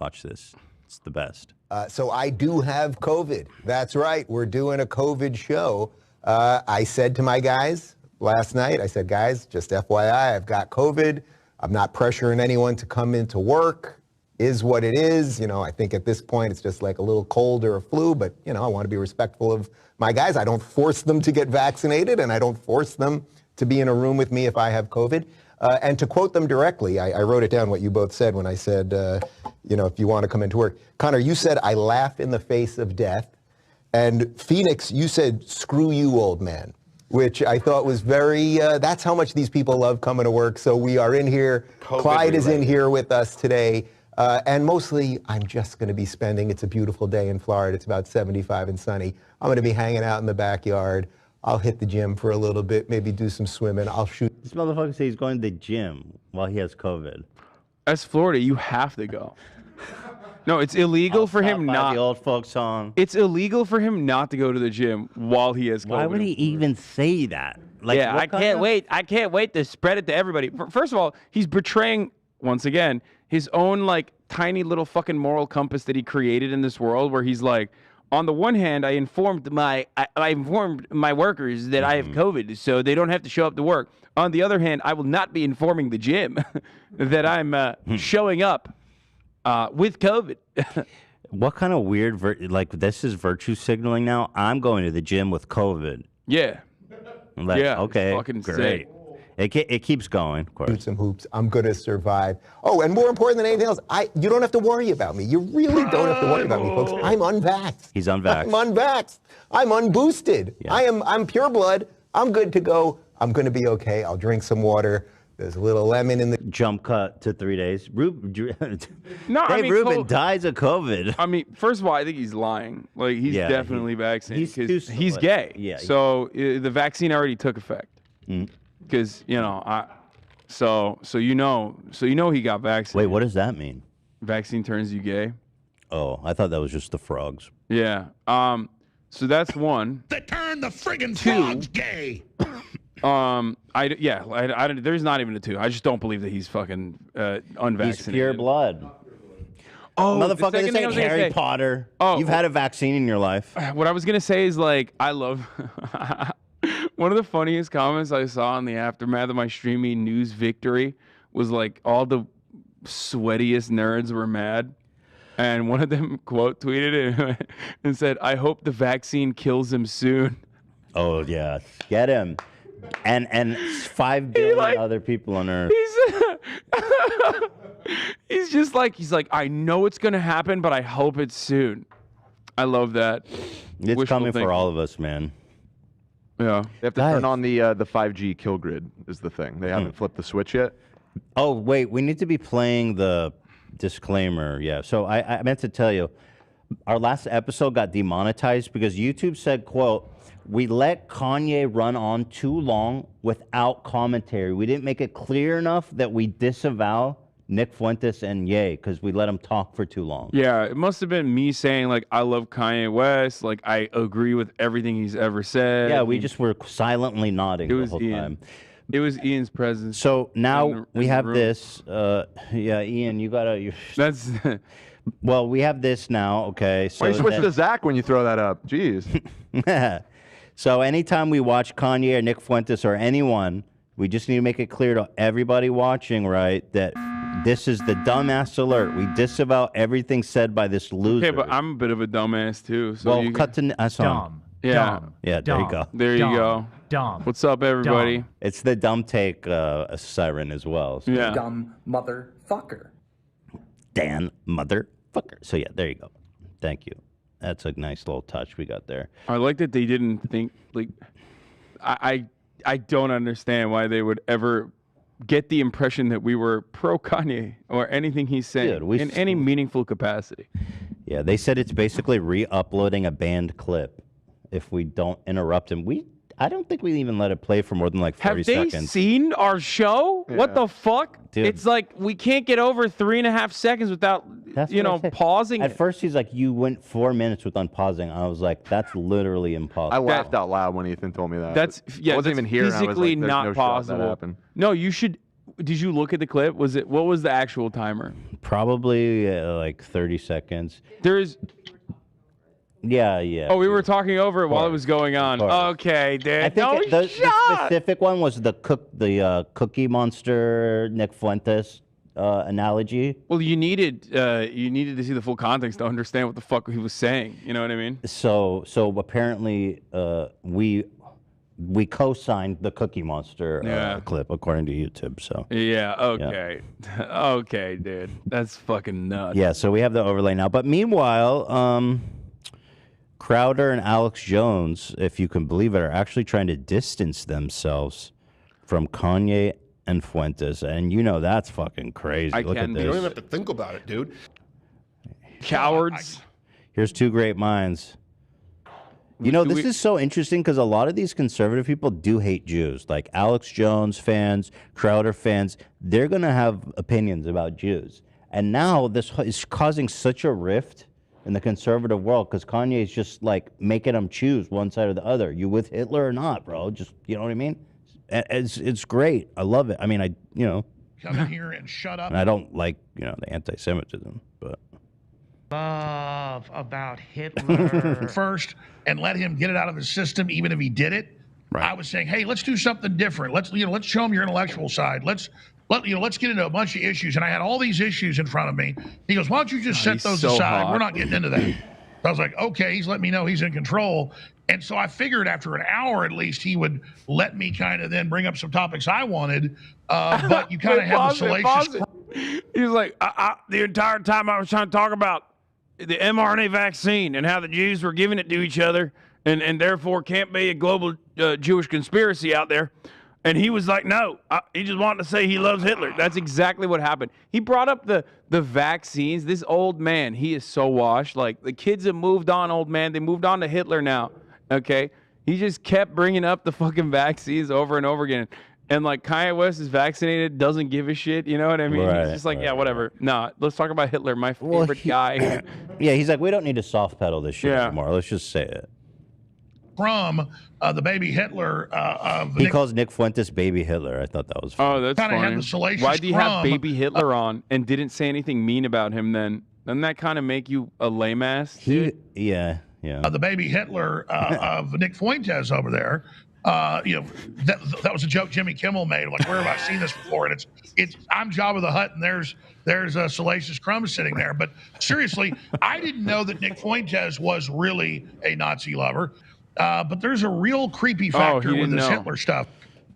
Watch this. It's the best. So I do have COVID. That's right. We're doing a COVID show. I said to my guys last night, I said, guys, just FYI, I've got COVID. I'm not pressuring anyone to come into work. Is what it is. You know, I think at this point it's just like a little cold or a flu, but, you know, I want to be respectful of my guys. I don't force them to get vaccinated, and I don't force them to be in a room with me if I have COVID. And to quote them directly, I wrote it down what you both said when I said, you know, if you want to come into work. Connor, you said, I laugh in the face of death. And Phoenix, you said, screw you, old man, which I thought was very, that's how much these people love coming to work. So we are in here. Clyde is in here with us today. And mostly, I'm just going to be spending, it's a beautiful day in Florida. It's about 75 and sunny. I'm going to be hanging out in the backyard. I'll hit the gym for a little bit, maybe do some swimming. I'll shoot. This motherfucker says he's going to the gym while he has COVID. That's Florida. You have to go. No, it's illegal for him not. The old folk song. It's illegal for him not to go to the gym while he has COVID. Why would he even say that? Like, yeah, I can't wait. I can't wait to spread it to everybody. First of all, he's betraying, once again, his own like tiny little fucking moral compass that he created in this world, where he's like, on the one hand, I informed my workers that I have COVID, so they don't have to show up to work. On the other hand, I will not be informing the gym that I'm showing up with COVID. What kind of weird, like, this is virtue signaling now? I'm going to the gym with COVID. Yeah. Like, yeah. Okay. Fucking great. sick. It keeps going, of course. Shoot some hoops. I'm going to survive. Oh, and more important than anything else, you don't have to worry about me. You really don't have to worry about me, folks. I'm unvaxxed. He's unvaxxed. I'm unvaxxed. I'm unboosted. Yeah. I'm pure blood. I'm good to go. I'm going to be okay. I'll drink some water. There's a little lemon in the jump cut to 3 days. Rubin Rubin dies of COVID. I mean, first of all, I think he's lying. Like, he's definitely vaccinated. He's gay. Yeah. So the vaccine already took effect. Because you know, so you know he got vaccinated. Wait, what does that mean? Vaccine turns you gay. Oh, I thought that was just the frogs. Yeah. So that's one. They turn the friggin' frogs gay. There's not even a two. I just don't believe that he's fucking unvaccinated. He's pure blood. Oh, motherfucker, this ain't Harry Potter. Oh, you've had a vaccine in your life. What I was gonna say is, like, I love. One of the funniest comments I saw in the aftermath of my Streamy news victory was like, all the sweatiest nerds were mad. And one of them quote tweeted it and said, I hope the vaccine kills him soon. Oh, yeah. Get him. And 5 billion other people on Earth. He's just like, I know it's gonna happen, but I hope it's soon. I love that. It's Wishful coming thinking. for all of us, man. Yeah. They have to turn on the 5G kill grid is the thing. They haven't flipped the switch yet. Oh, wait, we need to be playing the disclaimer. Yeah, so I meant to tell you, our last episode got demonetized because YouTube said, quote, we let Kanye run on too long without commentary. We didn't make it clear enough that we disavow Nick Fuentes and Ye because we let him talk for too long. Yeah, it must have been me saying, like, I love Kanye West. Like, I agree with everything he's ever said. Yeah, we just were silently nodding the whole time. It was Ian's presence. So now we have room. this. Yeah, Ian, you gotta. That's. Well, we have this now. Okay. So Why you switch to Zach when you throw that up? Jeez. So anytime we watch Kanye or Nick Fuentes or anyone, we just need to make it clear to everybody watching, right, that this is the dumbass alert. We disavow everything said by this loser. Okay, but I'm a bit of a dumbass too. So well, you cut to Hasan. Dumb. Yeah. Dumb. Yeah, there you go. There you go. Dumb. What's up, everybody? Dumb. It's the dumb take siren as well. So. Yeah. Dumb motherfucker. Dan motherfucker. So yeah, there you go. Thank you. That's a nice little touch we got there. I like that they didn't think like. I don't understand why they would ever get the impression that we were pro Kanye or anything he's saying in any meaningful capacity. Yeah, they said it's basically re-uploading a banned clip if we don't interrupt him. I don't think we even let it play for more than like 40 seconds. Have they seen our show? Yeah. What the fuck? Dude. It's like we can't get over 3.5 seconds without, That's what I said. pausing. At first, he's like, you went 4 minutes without pausing. I was like, that's literally impossible. I laughed out loud when Ethan told me that. That's I wasn't even here. And I was physically like, "There's not no shot possible. that happened." No, you should. Did you look at the clip? What was the actual timer? Probably like 30 seconds. There's. Yeah. Oh, we were talking over it while it was going on. Okay, dude. I think the specific one was the Cookie Monster Nick Fuentes analogy. Well, you needed to see the full context to understand what the fuck he was saying. You know what I mean? So apparently we co-signed the Cookie Monster clip according to YouTube. So yeah. Okay. Okay, dude. That's fucking nuts. yeah. So we have the overlay now. But meanwhile, Crowder and Alex Jones, if you can believe it, are actually trying to distance themselves from Kanye and Fuentes, and you know that's fucking crazy. Look at this. You don't even have to think about it, dude. Cowards. Here's two great minds. You know, this is so interesting because a lot of these conservative people do hate Jews. Like Alex Jones fans, Crowder fans, they're going to have opinions about Jews. And now this is causing such a rift in the conservative world because Kanye is just like making them choose one side or the other. You with Hitler or not, bro? Just, you know what I mean? It's great. I love it. I mean, Come in here and shut up. And I don't like, the anti-Semitism, but. Love about Hitler first and let him get it out of his system, even if he did it. Right. I was saying, hey, let's do something different. Let's show him your intellectual side. Let's get into a bunch of issues. And I had all these issues in front of me. He goes, why don't you just set those aside? Hot. We're not getting into that. So I was like, okay, he's letting me know he's in control. And so I figured after an hour at least he would let me kind of then bring up some topics I wanted. But you kind of have the salacious. He was like, the entire time I was trying to talk about the mRNA vaccine and how the Jews were giving it to each other and therefore can't be a global Jewish conspiracy out there. And he was like, no, he just wanted to say he loves Hitler. That's exactly what happened. He brought up the vaccines. This old man, he is so washed. Like, the kids have moved on, old man. They moved on to Hitler now, okay? He just kept bringing up the fucking vaccines over and over again. And, like, Kanye West is vaccinated, doesn't give a shit. You know what I mean? Right, he's just like, yeah, whatever. Nah, let's talk about Hitler, my favorite guy. Yeah, he's like, we don't need to soft pedal this shit anymore. Let's just say it. From the baby Hitler of He calls Nick Fuentes baby Hitler. I thought that was funny. Oh, that's Kinda had funny. the salacious Why do you have crumb. baby Hitler on and didn't say anything mean about him then? Doesn't that kind of make you a lame ass? Yeah. The baby Hitler of Nick Fuentes over there. That was a joke Jimmy Kimmel made. Like, where have I seen this before? And it's I'm Jabba the Hutt, and there's a Salacious Crumb sitting there. But seriously, I didn't know that Nick Fuentes was really a Nazi lover. But there's a real creepy factor with this Hitler stuff.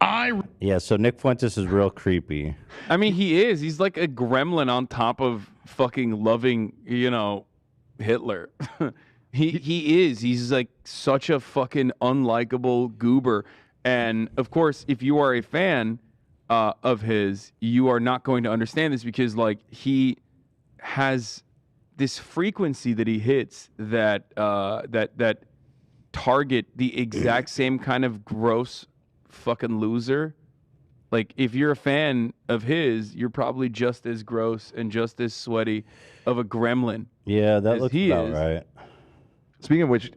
Yeah, so Nick Fuentes is real creepy. I mean, he is. He's like a gremlin on top of fucking loving, you know, Hitler. he is. He's like such a fucking unlikable goober. And of course, if you are a fan of his, you are not going to understand this because like he has this frequency that he hits that that target the exact same kind of gross fucking loser. Like if you're a fan of his, you're probably just as gross and just as sweaty of a gremlin. Yeah, that looks he about is. right. Speaking of which,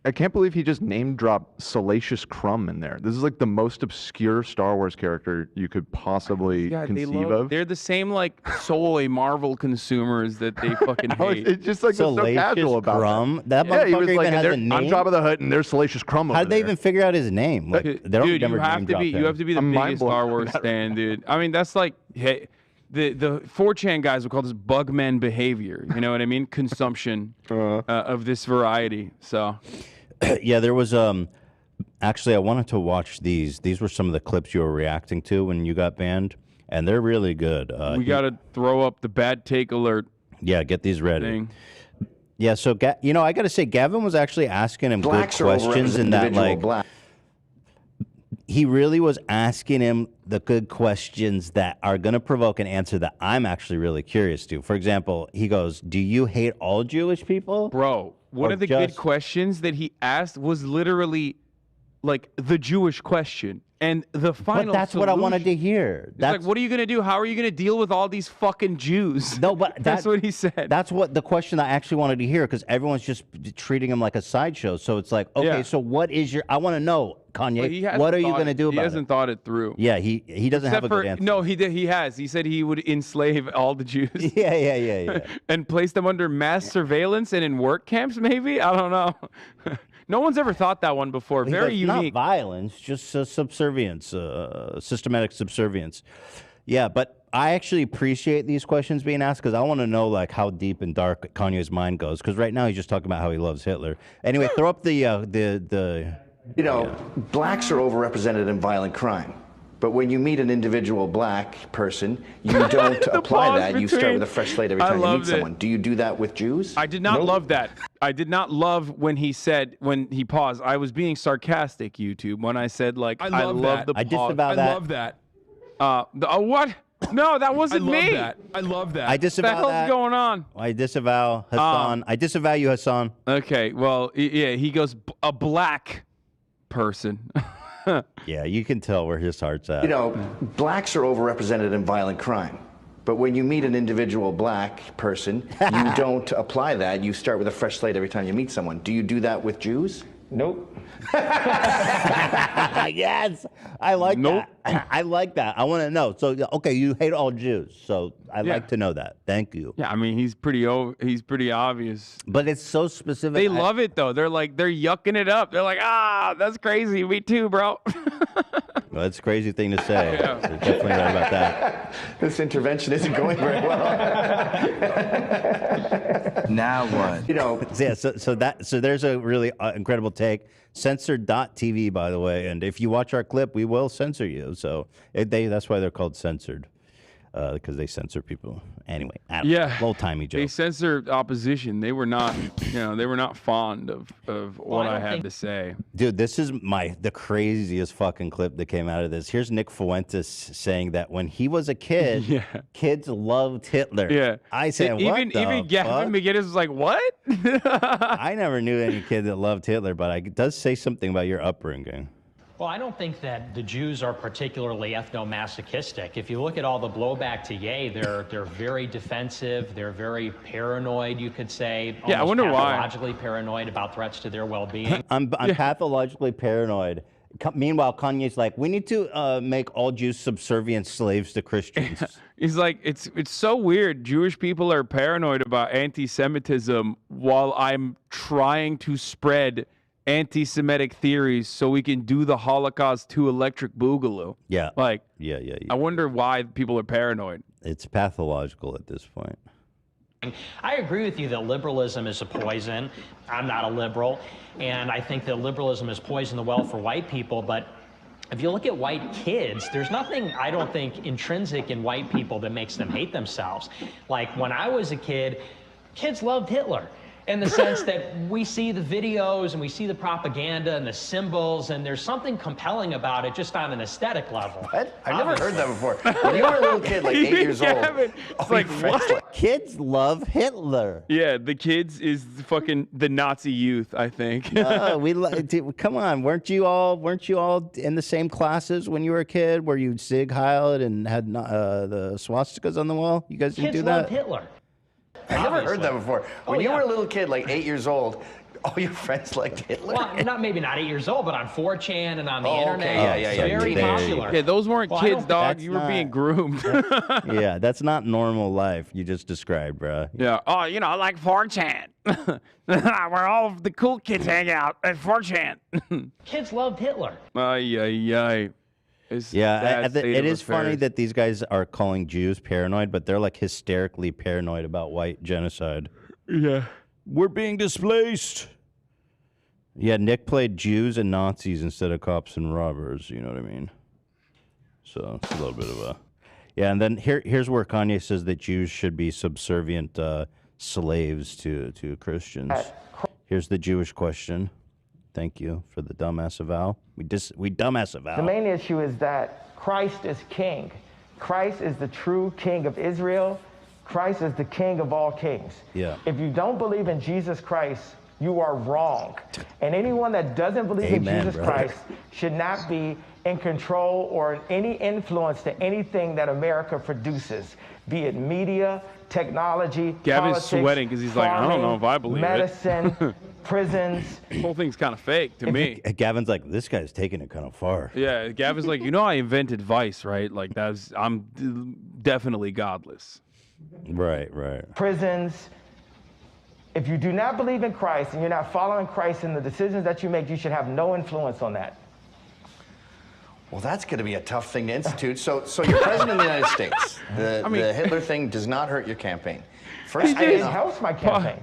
I can't believe he just name dropped Salacious Crumb in there. This is like the most obscure Star Wars character you could possibly conceive of. They're the same like soy Marvel consumers that they fucking hate. It's just like so casual about Crumb? That yeah, he motherfucker was like, even has a I'm name? Jabba the Hutt and there's Salacious Crumb over How did they there. even figure out his name? Like, they don't Dude, never you have name to drop be him. you have to be the I'm biggest mind-blown Star Wars fan, dude. I mean, that's like hey, the 4chan guys would call this bugman behavior. You know what I mean? Consumption of this variety. So Yeah, there was actually I wanted to watch these. These were some of the clips you were reacting to when you got banned, and they're really good. we got to throw up the bad take alert. Yeah, get these ready. Thing. Yeah, so you know, I got to say, Gavin was actually asking him Blacks good are questions, overrepresented in that individual like black. he really was asking him the good questions that are going to provoke an answer that I'm actually really curious to. For example, he goes, "Do you hate all Jewish people?" Bro, one Or of the good questions that he asked was literally like the Jewish question. And the final But that's what I wanted to solution- hear. It's That's like, what are you going to do? How are you going to deal with all these fucking Jews? No, but that's what he said. That's what the question I actually wanted to hear because everyone's just treating him like a sideshow. So it's like, okay, Yeah. so what is your? I want to know, But he Kanye. hasn't What are you thought going to it- do He about hasn't it? thought it through. Yeah, he doesn't have a good answer. No, he has. He said he would enslave all the Jews. Yeah. And place them under mass surveillance and in work camps, maybe? I don't know. No one's ever thought that one before. He Very goes, unique. Not violence, just subservience, systematic subservience. Yeah, but I actually appreciate these questions being asked because I want to know like how deep and dark Kanye's mind goes. Because right now he's just talking about how he loves Hitler. Anyway, throw up the. You know, blacks are overrepresented in violent crime. But when you meet an individual black person, you don't apply pause that. You start between- with a fresh slate every I time you meet loved it. someone. Do you do that with Jews? I did not Nope. love that. I did not love when he said, when he paused. I was being sarcastic, YouTube, when I said, like, I love that. the I pause. disavow that. I love that. What? No, that I wasn't love me. that. I love that. I What the disavow hell's that. going on? I disavow Hasan. I disavow you, Hasan. Okay, well, yeah, he goes, a black person. Yeah, you can tell where his heart's at. You know, blacks are overrepresented in violent crime. But when you meet an individual black person, you don't apply that. You start with a fresh slate every time you meet someone. Do you do that with Jews? Nope. Yes, I like that. I like that. I want to know. So, okay, you hate all Jews. So I'd like to know that. Thank you. Yeah, I mean, he's pretty obvious. But it's so specific. They love it, though. They're yucking it up. They're like, that's crazy. Me too, bro. Well, that's a crazy thing to say. You're definitely right about that. This intervention isn't going very well. Now what? You know. Yeah, so there's a really incredible take. Censored.tv, by the way. And if you watch our clip, we will censor you. So that's why they're called censored. Because they censor people. Anyway, old timey joke. They censored opposition. They were not, they were not fond of what I had to say. Dude, this is the craziest fucking clip that came out of this. Here's Nick Fuentes saying that when he was a kid, kids loved Hitler. Yeah. I said, even Gavin McInnes was like, what? I never knew any kid that loved Hitler, but it does say something about your upbringing. Well, I don't think that the Jews are particularly ethno-masochistic. If you look at all the blowback to Ye, they're very defensive. They're very paranoid, you could say. Yeah, I wonder why. Pathologically paranoid about threats to their well-being. I'm pathologically paranoid. Meanwhile, Kanye's like, we need to make all Jews subservient slaves to Christians. He's like, it's so weird. Jewish people are paranoid about anti-Semitism while I'm trying to spread anti-Semitic theories so we can do the Holocaust to Electric Boogaloo. Yeah. Yeah. I wonder why people are paranoid. It's pathological at this point. I agree with you that liberalism is a poison. I'm not a liberal, and I think that liberalism has poisoned the well for white people, but if you look at white kids, there's nothing, I don't think, intrinsic in white people that makes them hate themselves. Like when I was a kid, kids loved Hitler. In the sense that we see the videos and we see the propaganda and the symbols, and there's something compelling about it just on an aesthetic level. What? I've never heard that before. When you were a little kid, like 8 years old. It's like, what? Kids love Hitler. Yeah, the kids is fucking the Nazi youth, I think. Come on, weren't you all in the same classes when you were a kid, where you Sig Heiled and had the swastikas on the wall? You guys didn't do that? Kids loved Hitler. I've never heard that before. When you were a little kid, like 8 years old, all your friends liked Hitler? Well, maybe not 8 years old, but on 4chan and on the internet. Okay. Yeah. Very popular. Yeah, those weren't kids, dog. You were being groomed. Yeah, that's not normal life you just described, bro. Yeah. Oh, you know, like 4chan. Where all of the cool kids hang out at 4chan. Kids loved Hitler. Ay. Yeah, it is funny that these guys are calling Jews paranoid, but they're like hysterically paranoid about white genocide. Yeah. We're being displaced. Yeah, Nick played Jews and Nazis instead of cops and robbers, you know what I mean? So it's a little bit of a... Yeah, and then here's where Kanye says that Jews should be subservient slaves to Christians. Here's the Jewish question. Thank you for the dumbass avow. We dumbass avow. The main issue is that Christ is king. Christ is the true king of Israel. Christ is the king of all kings. Yeah. If you don't believe in Jesus Christ, you are wrong. And anyone that doesn't believe in Jesus Christ should not be in control or any influence to anything that America produces, be it media, technology, Gavin's politics, sweating because he's farming, like, I don't know if I believe medicine, it. prisons. The whole thing's kind of fake to me. Gavin's like, this guy's taking it kind of far. Yeah, Gavin's like, I invented Vice, right? Like, I'm definitely godless. Right. Prisons. If you do not believe in Christ and you're not following Christ in the decisions that you make, you should have no influence on that. Well, that's going to be a tough thing to institute. So you're president of the United States. The Hitler thing does not hurt your campaign. First, it helps my campaign.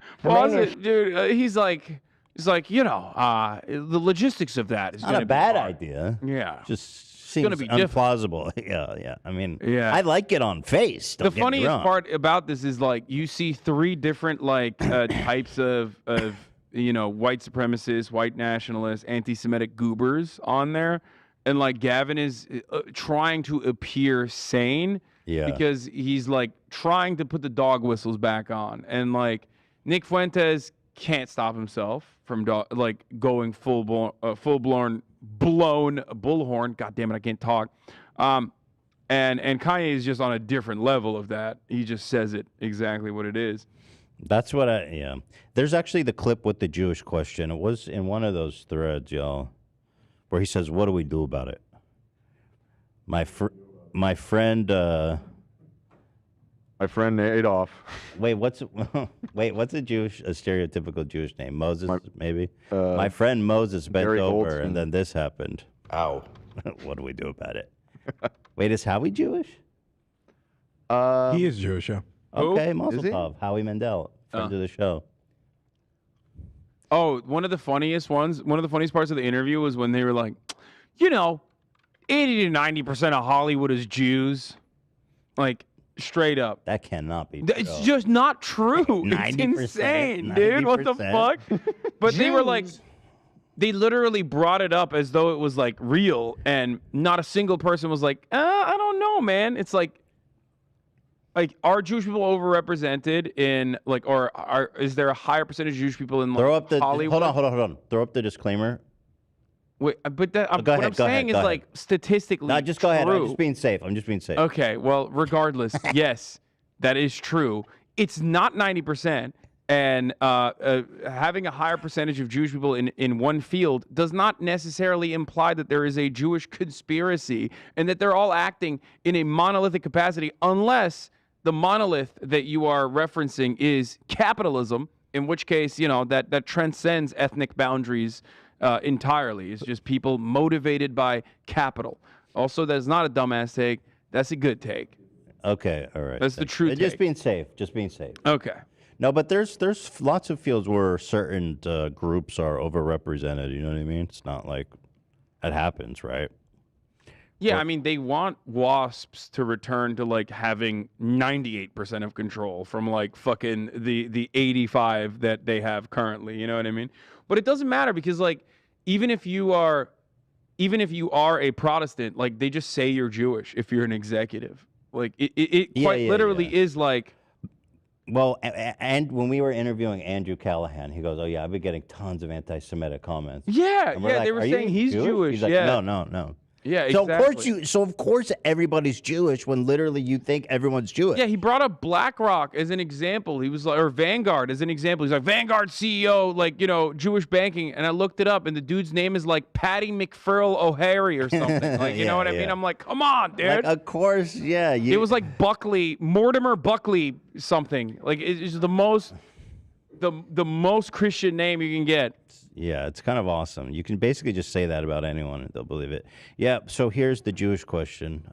Dude, he's like, the logistics of that is not a bad idea. Yeah, just seems gonna be implausible. Yeah. I mean, yeah. I like it on face. The funniest part about this is like you see three different types of white supremacists, white nationalists, anti-Semitic goobers on there. And like Gavin is trying to appear sane, because he's like trying to put the dog whistles back on, and like Nick Fuentes can't stop himself from going full blown bullhorn. God damn it, I can't talk. And Kanye is just on a different level of that. He just says it exactly what it is. That's what There's actually the clip with the Jewish question. It was in one of those threads, y'all, where he says, "What do we do about it?" My friend Adolf. Wait, what's a stereotypical Jewish name? Moses, maybe. My friend Moses bent over, and then this happened. Ow! What do we do about it? Wait, is Howie Jewish? He is Jewish, yeah. Okay, Mazel Tov, Howie Mandel, friend of the show. Oh, one of the funniest parts of the interview was when they were like, 80 to 90% of Hollywood is Jews. Like, straight up. That cannot be true. It's just not true. 90%, it's insane, dude. What the fuck? But they were like, they literally brought it up as though it was like real, and not a single person was like, I don't know, man. It's like, are Jewish people overrepresented in is there a higher percentage of Jewish people in Hollywood? Hold on. Throw up the disclaimer. Wait, but what I'm saying is like statistically. No, just go ahead. I'm just being safe. Okay, well, regardless, yes, that is true. It's not 90%, and having a higher percentage of Jewish people in one field does not necessarily imply that there is a Jewish conspiracy and that they're all acting in a monolithic capacity, unless the monolith that you are referencing is capitalism, in which case, that transcends ethnic boundaries entirely. It's just people motivated by capital. Also, that's not a dumbass take. That's a good take. Okay, all right. That's the true take. Just being safe. Okay. No, but there's lots of fields where certain groups are overrepresented. You know what I mean? It's not like it happens, right? Yeah, I mean, they want WASPs to return to like having 98% of control from like fucking the 85 that they have currently. You know what I mean? But it doesn't matter because like even if you are a Protestant, like they just say you're Jewish if you're an executive. Like it quite literally is like. Well, and when we were interviewing Andrew Callahan, he goes, "Oh yeah, I've been getting tons of anti-Semitic comments." Yeah, And we're like, they were "Are you saying he's Jewish. He's like, yeah. No. Yeah, So exactly. of course everybody's Jewish when literally you think everyone's Jewish. Yeah, he brought up BlackRock as an example. He was like, or Vanguard as an example. He's like, Vanguard CEO, like, you know, Jewish banking. And I looked it up, and the dude's name is like Patty McFurl O'Hary or something. Like, you know what I mean? I'm like, come on, dude. Like, of course, yeah. It was like Mortimer Buckley something. Like, it's the most Christian name you can get. Yeah, it's kind of awesome. You can basically just say that about anyone and they'll believe it. Yeah, so here's the Jewish question.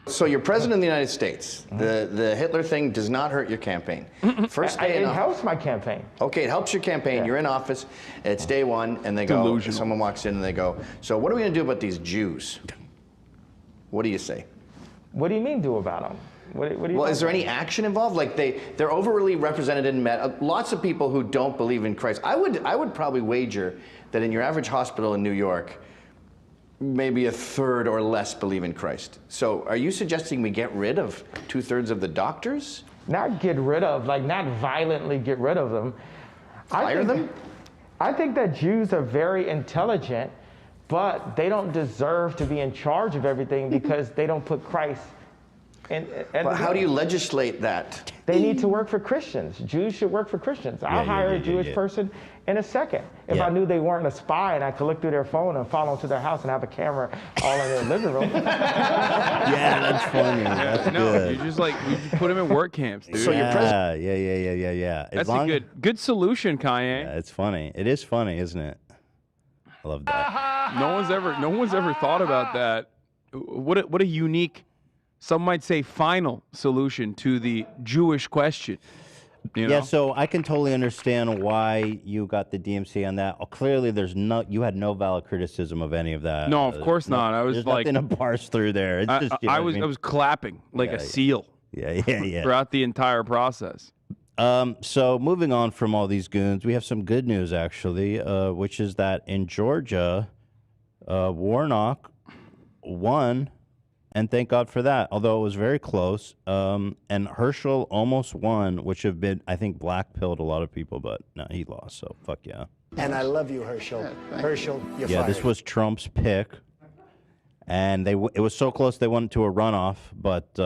So you're president of the United States. The Hitler thing does not hurt your campaign. First day in It office. helps my campaign. Okay, it helps your campaign. You're in office. It's day one, and they go. Delusional. Someone walks in and they go, "So what are we going to do about these Jews?" What do you say? What do you mean do about them? What do you Well, is there talking any action involved? Like they're overly represented in lots of people who don't believe in Christ. I would probably wager that in your average hospital in New York, maybe a third or less believe in Christ. So are you suggesting we get rid of 2/3 of the doctors? Not get rid of, like not violently get rid of them. Fire them? I think that Jews are very intelligent, but they don't deserve to be in charge of everything because they don't put Christ in. But how do you legislate that? They need to work for Christians. Jews should work for Christians. I'll hire a Jewish person in a second. If I knew they weren't a spy and I could look through their phone and follow them to their house and have a camera all in their living room. Yeah, that's funny. That's good. You just put them in work camps, dude. So you're president. Yeah. That's a good solution, Kanye. Yeah, it's funny. It is funny, isn't it? I love that. No one's ever thought about that. What a unique, some might say final solution to the Jewish question. You know? Yeah, so I can totally understand why you got the DMC on that. Clearly, you had no valid criticism of any of that. No, of course not. I was there's like nothing to parse through there. It's just, you know I what mean? was clapping like a seal. Yeah. Throughout the entire process. So moving on from all these goons, we have some good news actually, which is that in Georgia, Warnock won. And thank God for that, although it was very close. And Herschel almost won, which have been, I think, black-pilled a lot of people, but no, he lost, so fuck yeah. And I love you, Herschel. Herschel, you're Yeah, fired. this was Trump's pick. And it was so close they went to a runoff, but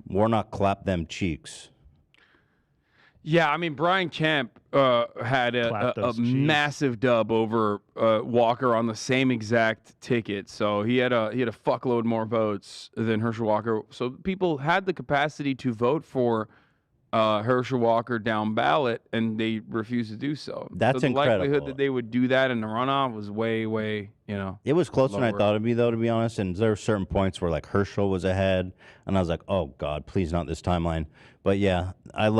Warnock clapped them cheeks. Yeah, I mean, Brian Kemp had a massive dub over Walker on the same exact ticket, so he had a fuckload more votes than Herschel Walker. So people had the capacity to vote for Herschel Walker down ballot, and they refused to do so. That's so the likelihood incredible. that they would do that in the runoff was way, It was closer than I lower. thought it'd be, though, to be honest. And there were certain points where like Herschel was ahead, and I was like, "Oh God, please not this timeline." But yeah, I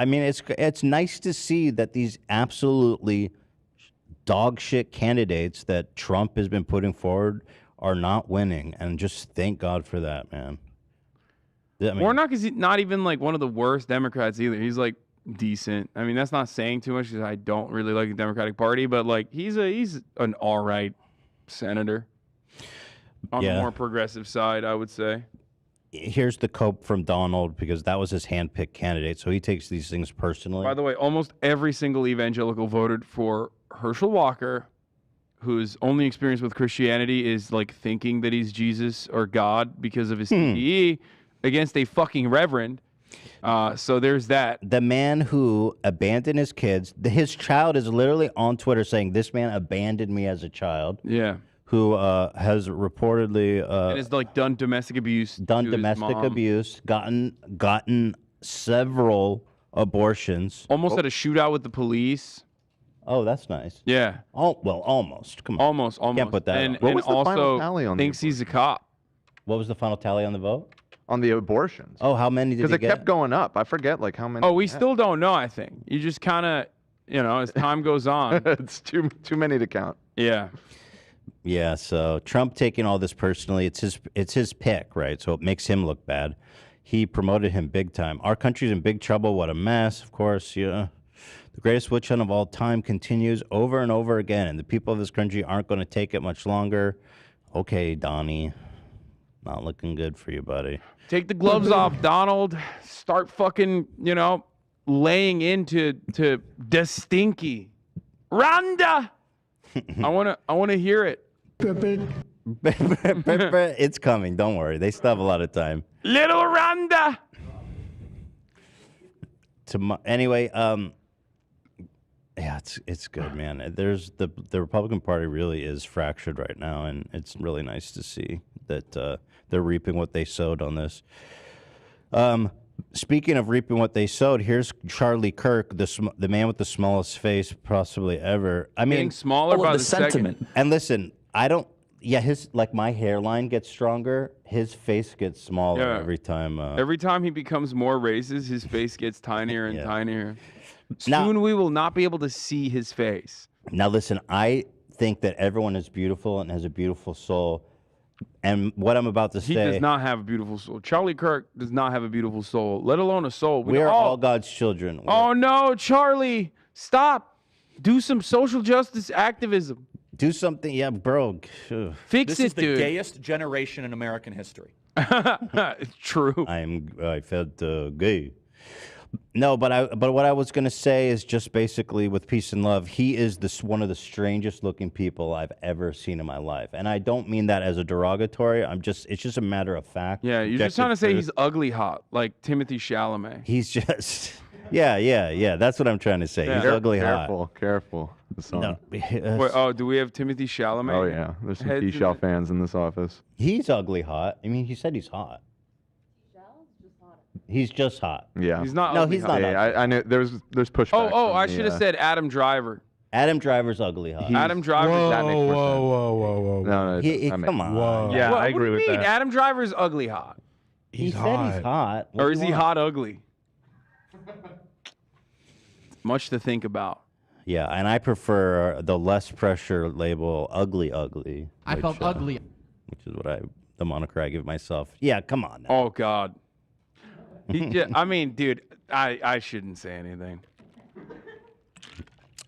mean, it's nice to see that these absolutely dog shit candidates that Trump has been putting forward are not winning, and just thank God for that, man. I mean, Warnock is not even like one of the worst Democrats either. He's like decent. I mean, that's not saying too much because I don't really like the Democratic Party, but like he's an all right senator on the more progressive side, I would say. Here's the cope from Donald, because that was his handpicked candidate, so he takes these things personally. By the way, almost every single evangelical voted for Herschel Walker, whose only experience with Christianity is like thinking that he's Jesus or God because of his CDE, against a fucking reverend. So there's that. The man who abandoned his kids, his child is literally on Twitter saying, "This man abandoned me as a child." Yeah. Who has reportedly and has like done domestic abuse. Gotten several abortions. Almost had a shootout with the police. Oh, that's nice. Yeah. Oh, well, almost. Come on. Almost. Can't put that And, on. What and was the final tally also on the thinks he's a cop. What was the final tally on the vote? On the abortions. Oh, how many did he Because get? it kept going up. I forget like how many. Oh, we still don't know, I think. You just kind of, as time goes on. It's too many to count. Yeah. Yeah, so Trump taking all this personally, it's his pick, right? So it makes him look bad. He promoted him big time. Our country's in big trouble. What a mess. Of course, yeah. The greatest witch hunt of all time continues over and over again, and the people of this country aren't going to take it much longer. Okay, Donnie. Not looking good for you, buddy. Take the gloves off, Donald. Start fucking, laying into the stinky. Rhonda! I wanna hear it. It's coming. Don't worry. They still have a lot of time. Little Rhonda! Anyway, yeah, it's good, man. There's the Republican Party really is fractured right now, and it's really nice to see that they're reaping what they sowed on this. Speaking of reaping what they sowed, here's Charlie Kirk, the man with the smallest face possibly ever. I mean, getting smaller by the sentiment. Second. And listen, I don't. Yeah, his my hairline gets stronger. His face gets smaller every time. Every time he becomes more racist, his face gets tinier and tinier. Soon we will not be able to see his face. Now listen, I think that everyone is beautiful and has a beautiful soul. And what I'm about to say... He does not have a beautiful soul. Charlie Kirk does not have a beautiful soul, let alone a soul. We are all God's children. Oh, no, Charlie. Stop. Do some social justice activism. Do something. Yeah, bro. Fix this it, is the dude. gayest generation in American history. It's true. I felt gay. No, but what I was gonna say is just basically with peace and love, he is one of the strangest looking people I've ever seen in my life, and I don't mean that as a derogatory. It's just a matter of fact. Yeah, you're just trying to say he's ugly hot, like Timothy Chalamet. He's just yeah. That's what I'm trying to say. Yeah. He's ugly hot. Careful. No, Wait, do we have Timothy Chalamet? Oh yeah, there's some T-Shell fans in this office. He's ugly hot. I mean, he said he's hot. He's just hot. Yeah. He's not. No, ugly he's hot. not. Yeah, I know. There's pushback. Oh, I should have said Adam Driver. Adam Driver's ugly hot. Adam Driver. Whoa. No, come on. Whoa. Yeah, I agree what with do you mean? that. Adam Driver's ugly hot. He said he's hot. What Or do is you he want? hot ugly? Much to think about. Yeah, and I prefer the less pressure label, ugly. I felt ugly. Which is what the moniker I give myself. Yeah, come on now. Oh God. I mean, dude, I shouldn't say anything.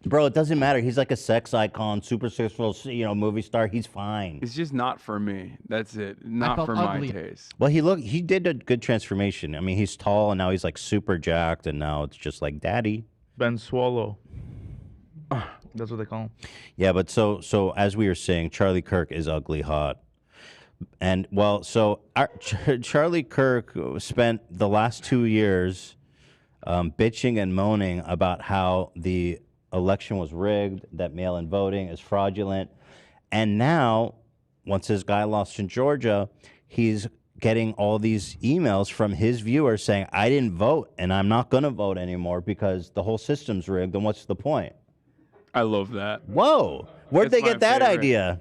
Bro, it doesn't matter. He's like a sex icon, super successful, movie star. He's fine. It's just not for me. That's it. Not felt for ugly. my taste. Well, he did a good transformation. I mean, he's tall and now he's like super jacked, and now it's just like daddy. Ben Swallow. That's what they call him. Yeah, but so as we were saying, Charlie Kirk is ugly hot. And Charlie Kirk spent the last 2 years bitching and moaning about how the election was rigged, that mail-in voting is fraudulent. And now, once this guy lost in Georgia, he's getting all these emails from his viewers saying, I didn't vote and I'm not going to vote anymore because the whole system's rigged, and what's the point? I love that. Whoa, where'd It's they my get that favorite. idea?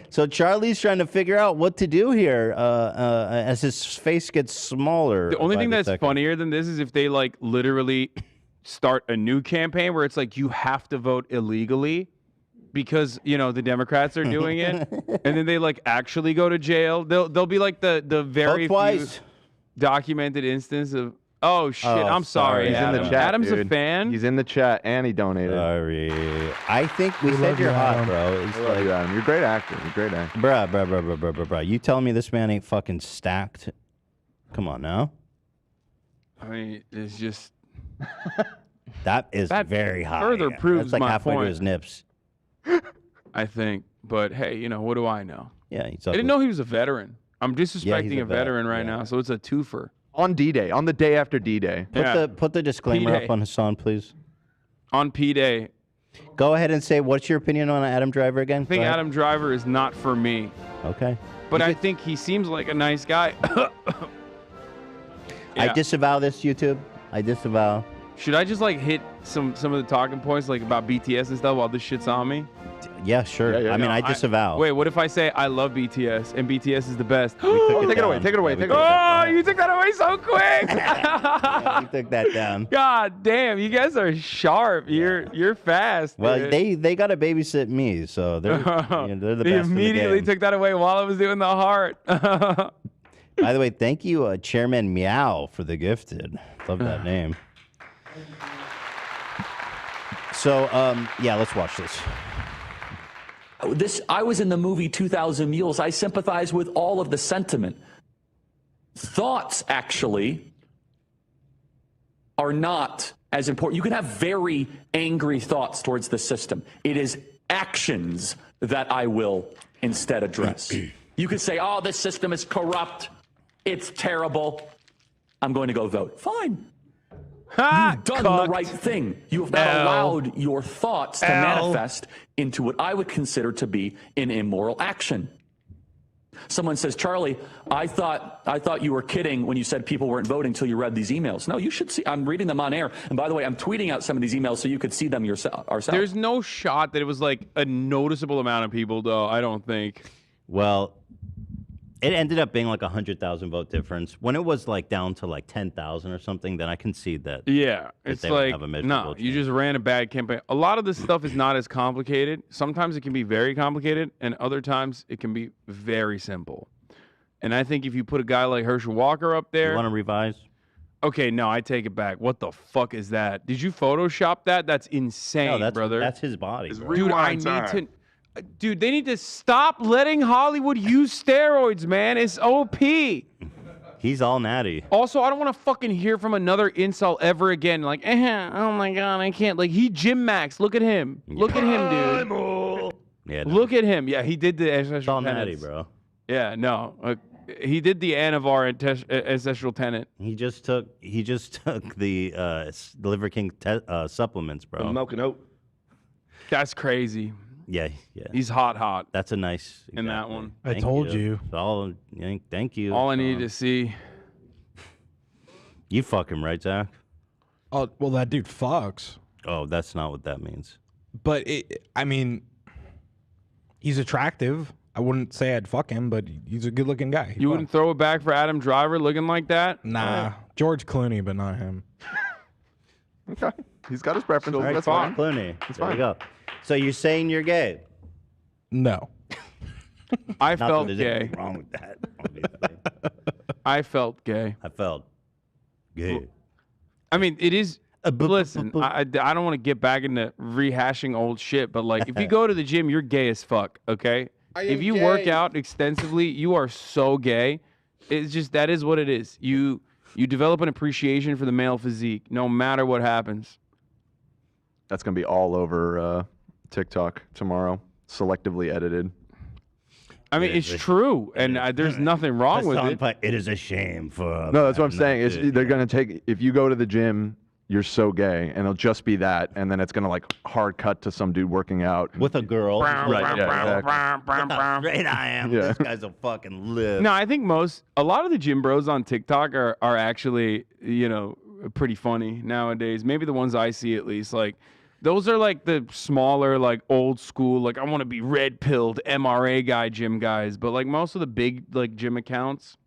So Charlie's trying to figure out what to do here as his face gets smaller. The only by thing the that's second. funnier than this is if they like literally start a new campaign where it's like you have to vote illegally because the Democrats are doing it, and then they like actually go to jail. They'll be like the very few documented instance of oh shit. I'm sorry. He's in the chat. Adam's dude. a fan. He's in the chat and he donated. Sorry. I think we said you're hot, bro. It's I love you, Adam. You're a great actor. You're a great actor. Bruh. You telling me this man ain't fucking stacked? Come on now. I mean, it's just that is very high. Further proves That's like my halfway point. to his nips. I think, but hey, what do I know? Yeah, he's I didn't know he was a veteran. I'm disrespecting he's a a vet, veteran right now, so it's a twofer. On D-Day, on the day after D-Day. Put the disclaimer P-Day. up on Hasan, please. On P-Day. Go ahead and say, what's your opinion on Adam Driver again? I think Adam Driver is not for me. Okay. But I think he seems like a nice guy. I disavow this, YouTube. I disavow. Should I just like hit some of the talking points like about BTS and stuff while this shit's on me? Yeah, sure. Yeah, I mean, no, I disavow. Wait, what if I say I love BTS and BTS is the best? We took Take it away. Take it away. Take it away. Oh, you took that away so quick. Yeah, we took that down. God damn, you guys are sharp. You're fast. Well, dude. they got to babysit me, so they're, they're the They best immediately in the game. took that away while I was doing the heart. By the way, thank you, Chairman Meow, for the gifted. Love that name. So, yeah, let's watch this. I was in the movie 2,000 Mules. I sympathize with all of the sentiment. Thoughts, actually, are not as important. You can have very angry thoughts towards the system. It is actions that I will instead address. You could say, oh, this system is corrupt. It's terrible. I'm going to go vote. Fine. You've done the right thing. You have not allowed your thoughts to manifest into what I would consider to be an immoral action. Someone says, Charlie, I thought you were kidding when you said people weren't voting until you read these emails. No, you should see. I'm reading them on air. And by the way, I'm tweeting out some of these emails so you could see them yourself. There's no shot that it was like a noticeable amount of people, though. I don't think. Well, it ended up being like 100,000 vote difference. When it was like down to like 10,000 or something, then I concede that. Yeah, it's they would like, have a measurable no, you just ran a bad campaign. A lot of this stuff is not as complicated. Sometimes it can be very complicated, and other times it can be very simple. And I think if you put a guy like Herschel Walker up there... You want to revise? Okay, no, I take it back. What the fuck is that? Did you Photoshop that? That's insane, No, brother. that's his body, bro. Dude, I need to... Dude, they need to stop letting Hollywood use steroids, man. It's OP. He's all natty. Also, I don't want to fucking hear from another incel ever again. Like, oh my God, I can't. Like, he Jim Max. Look at him. Look at him, dude. Yeah, no. Look at him. Yeah, he did the ancestral all natty, tenets. bro. Yeah, no. He did the Anavar ancestral tenet. He just took the Liver King supplements, bro. Milk and oat. That's crazy. Yeah, yeah. He's hot. That's a nice. In that one. I told you. All, thank you. All I needed to see. You fuck him, right, Zach? Oh, well, that dude fucks. Oh, that's not what that means. But I mean, he's attractive. I wouldn't say I'd fuck him, but he's a good-looking guy. You wouldn't throw it back for Adam Driver looking like that? Nah, George Clooney, but not him. Okay, he's got his preferences. All right, That's fine. Clooney. That's There fine. we go. So you're saying you're gay? No. I Not felt that there's gay. anything wrong with that, obviously. I felt gay. I felt gay. I mean, it is. Listen, I don't want to get back into rehashing old shit, but like, if you go to the gym, you're gay as fuck, okay? If you work out extensively, you are so gay. It's just, that is what it is. You develop an appreciation for the male physique, no matter what happens. That's gonna be all over TikTok tomorrow, selectively edited. I mean, it's true, and there's nothing wrong with it. It is a shame for. No, that's what I'm saying. Is they're gonna take, if you go to the gym, you're so gay, and it'll just be that, and then it's gonna like hard cut to some dude working out with a girl. Right? Yeah, exactly. Look how straight I am. Yeah. This guy's a fucking live. No, I think a lot of the gym bros on TikTok are actually, pretty funny nowadays. Maybe the ones I see, at least. Like, those are like the smaller, like old school, like I want to be red pilled MRA guy gym guys. But like most of the big like gym accounts,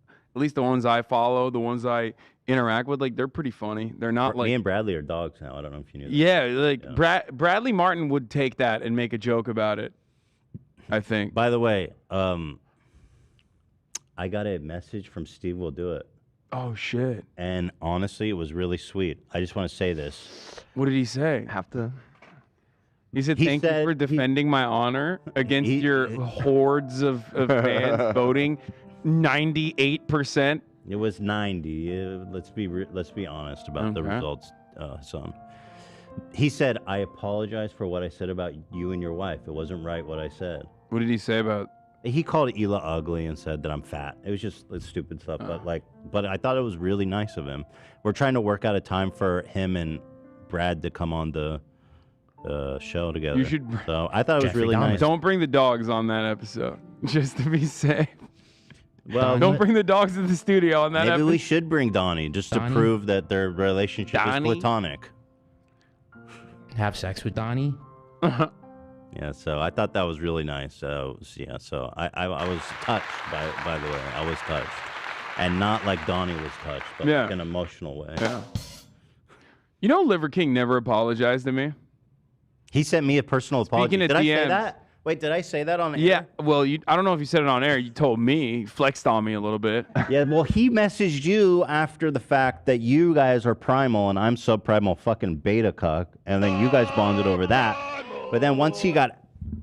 at least the ones I follow, the ones I interact with, like they're pretty funny. They're not like me and Bradley are dogs now. I don't know if you knew that. Yeah, like Bradley Martin would take that and make a joke about it, I think. By the way, I got a message from Steve Will Do It. Oh shit. And honestly, it was really sweet. I just want to say this. What did he say? Have to. He said, "Thank you for defending my honor against your hordes of fans voting 98%." It was 90. Let's be honest about the results, son. He said, "I apologize for what I said about you and your wife. It wasn't right what I said." What did he say about? He called Ela ugly and said that I'm fat. It was just stupid stuff, but I thought it was really nice of him. We're trying to work out a time for him and Brad to come on the show together. You should. So I thought it was really nice. Don't bring the dogs on that episode, just to be safe. Well, don't bring the dogs to the studio on that maybe episode. we should bring Donnie just to prove that their relationship is platonic. Have sex with Donnie? Yeah, so I thought that was really nice. So yeah, so I was touched by the way. I was touched. And not like Donnie was touched, but Yeah. like an emotional way. Yeah. You know, Liver King never apologized to me. He sent me a personal apology. Speaking of Did I say DMs. that? Wait, did I say that on air? Yeah, well, I don't know if you said it on air. You told me, you flexed on me a little bit. Yeah, well, he messaged you after the fact that you guys are primal and I'm subprimal fucking beta cuck, and then you guys bonded over that. But then once he got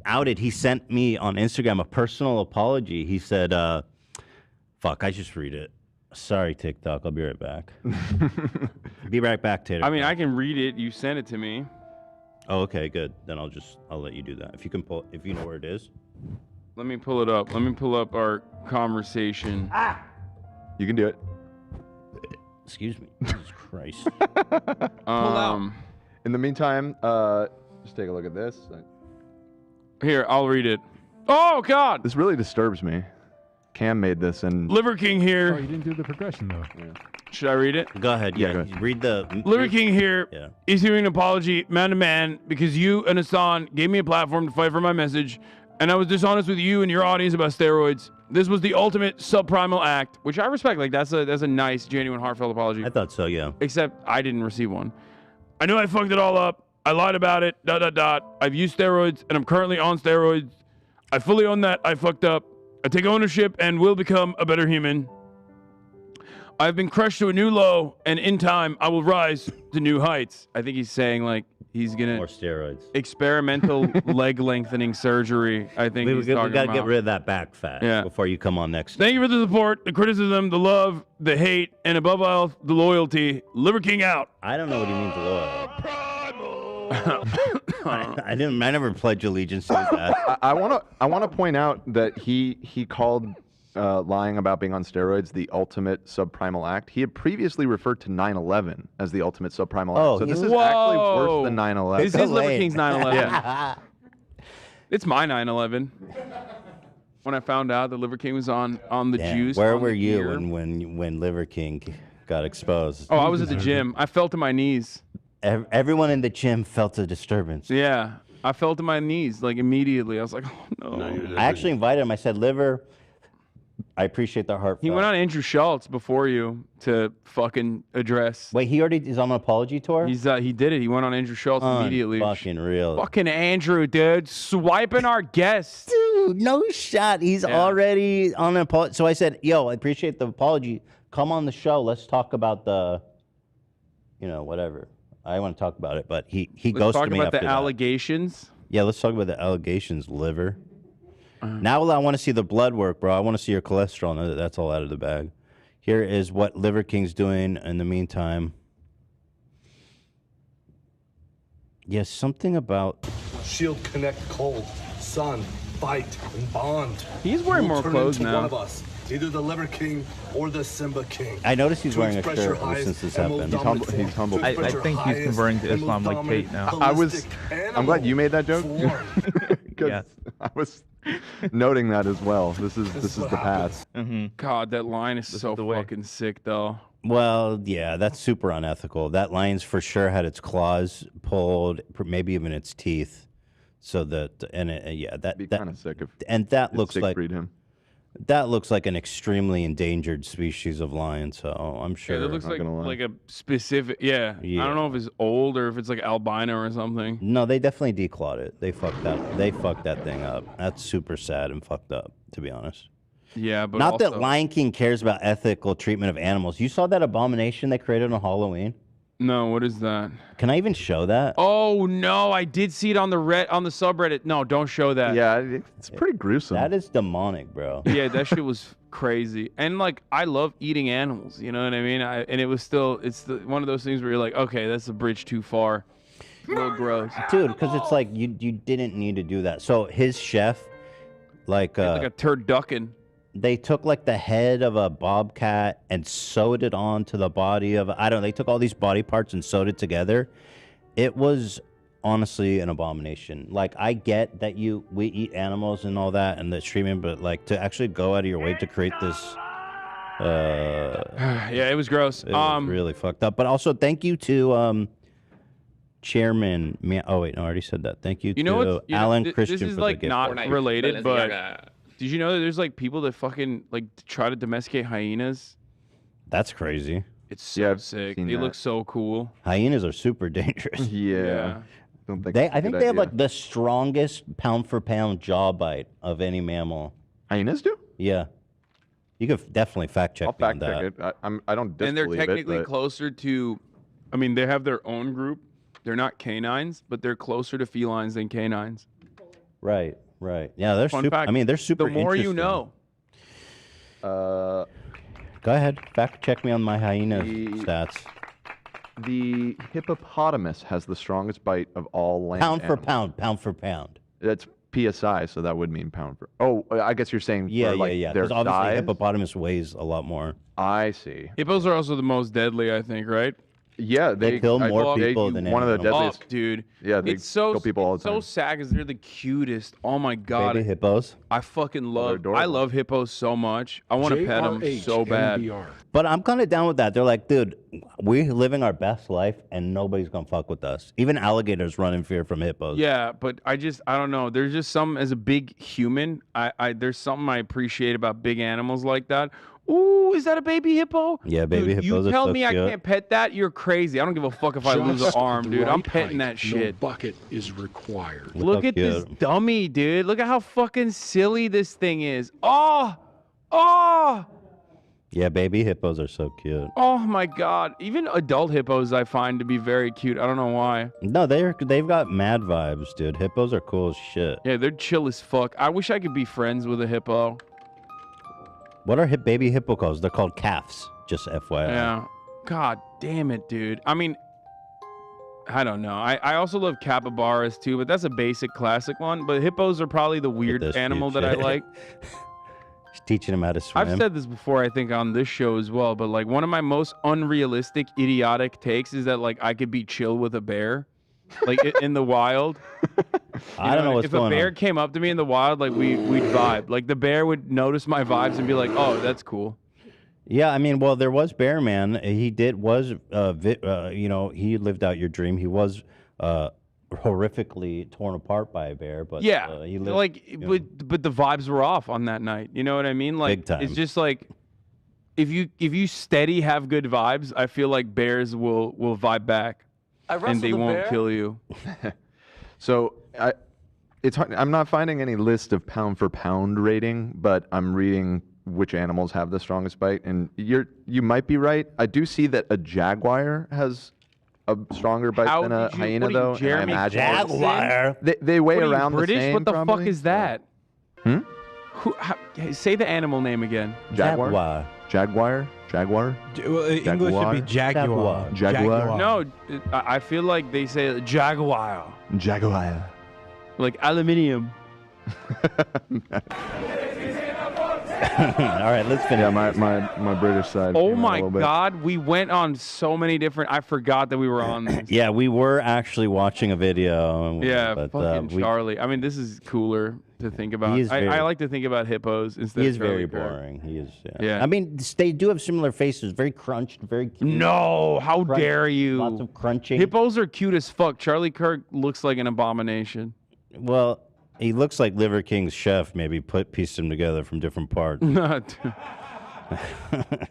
outed, he sent me on Instagram a personal apology. He said, fuck, I just read it. Sorry, TikTok. I'll be right back. Be right back, Tater. I mean, I can read it. You sent it to me. Oh, okay, good. Then I'll let you do that. If you know where it is. Let me pull it up. Let me pull up our conversation. You can do it. Excuse me. Jesus Christ. In the meantime, just take a look at this. Here, I'll read it. Oh, God! This really disturbs me. Cam made this and... Liver King here. Oh, you didn't do the progression, though. Yeah. Should I read it? Go ahead. Yeah, go ahead. read the... Liver King here, Yeah. issuing an apology man to man because you and Hasan gave me a platform to fight for my message, and I was dishonest with you and your audience about steroids. This was the ultimate subprimal act, which I respect. Like, that's a nice, genuine, heartfelt apology. I thought so, yeah. Except I didn't receive one. I knew I fucked it all up. I lied about it, ... I've used steroids, and I'm currently on steroids. I fully own that I fucked up. I take ownership and will become a better human. I've been crushed to a new low, and in time, I will rise to new heights. I think he's saying, like, he's going to... More steroids. Experimental leg lengthening surgery, I think We he's got talking to about. get rid of that back fat before you come on next. Thank you for the support, the criticism, the love, the hate, and above all, the loyalty. Liver King out. I don't know what he means loyal. I never pledged allegiance to that. I want to point out that he called lying about being on steroids the ultimate subprimal act. He had previously referred to 9/11 as the ultimate subprimal act. So this is actually worse than 9/11. This is Liver King's 9/11. Yeah. It's my 9/11. When I found out that Liver King was on the Damn, juice. where on were the you gear. when Liver King got exposed? Oh, I was at the gym. I fell to my knees. Everyone in the gym felt a disturbance. Yeah, I fell to my knees like immediately. I was like, oh no. I actually invited him. I said, Liver, I appreciate the heart. He went on Andrew Schultz before you to fucking address. Wait, he already is on an apology tour? He did it. He went on Andrew Schultz immediately. Fucking real. Fucking Andrew, dude, swiping our guests. Dude, no shot. He's already on an apology. So I said, yo, I appreciate the apology. Come on the show. Let's talk about the, whatever. I want to talk about it, but he Let's ghosted talk me about after the that. allegations. Yeah, let's talk about the allegations, Liver. Now I want to see the blood work, bro. I want to see your cholesterol. Now that that's all out of the bag. Here is what Liver King's doing in the meantime. Yes, something about... Shield, connect, cold, sun, fight, and bond. He's wearing We'll more turn clothes into now. One of us, either the Liver King or the Simba King. I noticed he's To wearing a express shirt your ever highest since this and most happened. dominant form. He's humble. To I express your think he's highest converting to and most Islam like dominant Kate now. I'm glad you made that joke. form. 'Cause Yeah. I was noting that as well. This is the path. God, that line is so fucking sick, though. Well, yeah, that's super unethical. That lion's for sure had its claws pulled, maybe even its teeth, so that that'd be kind of sick if that it looks like Siegfried him. that looks like an extremely endangered species of lion. So I'm sure. Yeah, that looks like a specific. Yeah. I don't know if it's old or if it's like albino or something. No, they definitely declawed it. They fucked that thing up. That's super sad and fucked up, to be honest. Yeah, but not also, that Lion King cares about ethical treatment of animals. You saw that abomination they created on Halloween? No, what is that? Can I even show that? Oh no, I did see it on the subreddit. No, don't show that. Yeah, it's pretty gruesome. That is demonic, bro. Yeah, that shit was crazy. And like, I love eating animals. You know what I mean? And it was still, one of those things where you're like, okay, that's a bridge too far. A little gross, dude. Because it's like you didn't need to do that. So his chef, like a turducken. They took like the head of a bobcat and sewed it onto the body of they took all these body parts and sewed it together. It was honestly an abomination. Like, I get that we eat animals and all that and the streaming, but like to actually go out of your way to create this yeah, it was gross. It was really fucked up. But also thank you to Chairman, oh wait, no, I already said that. Thank you, You know to what? Alan Christian This is for the like gift not card. related, but did you know that there's like people that fucking like try to domesticate hyenas? That's crazy. It's so sick. They look so cool. Hyenas are super dangerous. Yeah. Don't think I think they have like the strongest pound for pound jaw bite of any mammal. Hyenas do? Yeah. You could definitely fact check me on that. Check it. I don't disbelieve And they're technically it, but closer to, I mean, they have their own group. They're not canines, but they're closer to felines than canines. Right, right. Yeah, they're Fun super. fact, I mean, they're super. The more you interesting. know. Go ahead. Fact check me on my hyena stats. The hippopotamus has the strongest bite of all land Pound for animals. pound. Pound for pound. That's PSI, so that would mean pound for. Oh, I guess you're saying Yeah, for, like, yeah. their Because obviously size? hippopotamus weighs a lot more. I see. Hippos are also the most deadly, I think, right? Yeah, They kill more people do than one of the animals. deadliest. Oh, dude. Yeah, they It's so kill people all the time. so sad because they're the cutest. Oh my god. Baby hippos. I fucking love. adorable. I love hippos so much. I want to pet them so bad. But I'm kind of down with that. They're like, dude, we're living our best life, and nobody's gonna fuck with us. Even alligators run in fear from hippos. Yeah, but I don't know. There's just some as a big human. There's something I appreciate about big animals like that. Ooh, is that a baby hippo? Yeah, baby Dude, hippos You are tell so me I cute. can't pet that? You're crazy. I don't give a fuck if I lose an Just arm, the dude. I'm right petting height. that shit. No bucket is required. Look at this dummy, dude. Look at how fucking silly this thing is. Oh, oh, Yeah, baby hippos are so cute. oh my god. Even adult hippos I find to be very cute. I don't know why. No, they've got mad vibes, dude. Hippos are cool as shit. Yeah, they're chill as fuck. I wish I could be friends with a hippo. What are baby hippo calls? They're called calves. Just FYI. Yeah. God damn it, dude. I mean, I don't know. I also love capybaras too, but that's a basic classic one. But hippos are probably the weird this animal cute that I shit. like. Just teaching them how to swim. I've said this before, I think, on this show as well. But like one of my most unrealistic, idiotic takes is that like I could be chill with a bear, like in the wild. I don't know what's if going a bear on. came up to me in the wild, like we'd vibe. Like the bear would notice my vibes and be like, "Oh, that's cool." Yeah, I mean, well, there was Bear Man. He he lived out your dream. He was horrifically torn apart by a bear, but Yeah, he lived, like, you know. but the vibes were off on that night. You know what I mean? Like, Big time. it's just like if you steady have good vibes, I feel like bears will vibe back, and they won't kill you. So it's hard. I'm not finding any list of pound for pound rating, but I'm reading which animals have the strongest bite, and you might be right. I do see that a jaguar has a stronger bite How than a did you- hyena, what are you, though. and I Jeremy imagine Jaguar? They weigh What are you, around British? the same. What the probably, fuck is that? Hmm? Say the animal name again. Jaguar. Jaguar. Jaguar. English should be jaguar. Jaguar. No, I feel like they say jaguar, Jaguar. like aluminium. All right, let's finish. Yeah, my British side. Oh came out a my little bit. God, we went on so many different. I forgot that we were on this. Yeah, we were actually watching a video. Yeah, but fucking Charlie. I mean, this is cooler to think about. He is very- I like to think about hippos instead he of is Charlie very Kirk. boring. He is. Yeah. I mean, they do have similar faces. Very crunched. Very cute. No, how Crunch- dare you? Lots of crunching. Hippos are cute as fuck. Charlie Kirk looks like an abomination. Well, he looks like Liver King's chef. Maybe pieced them together from different parts. All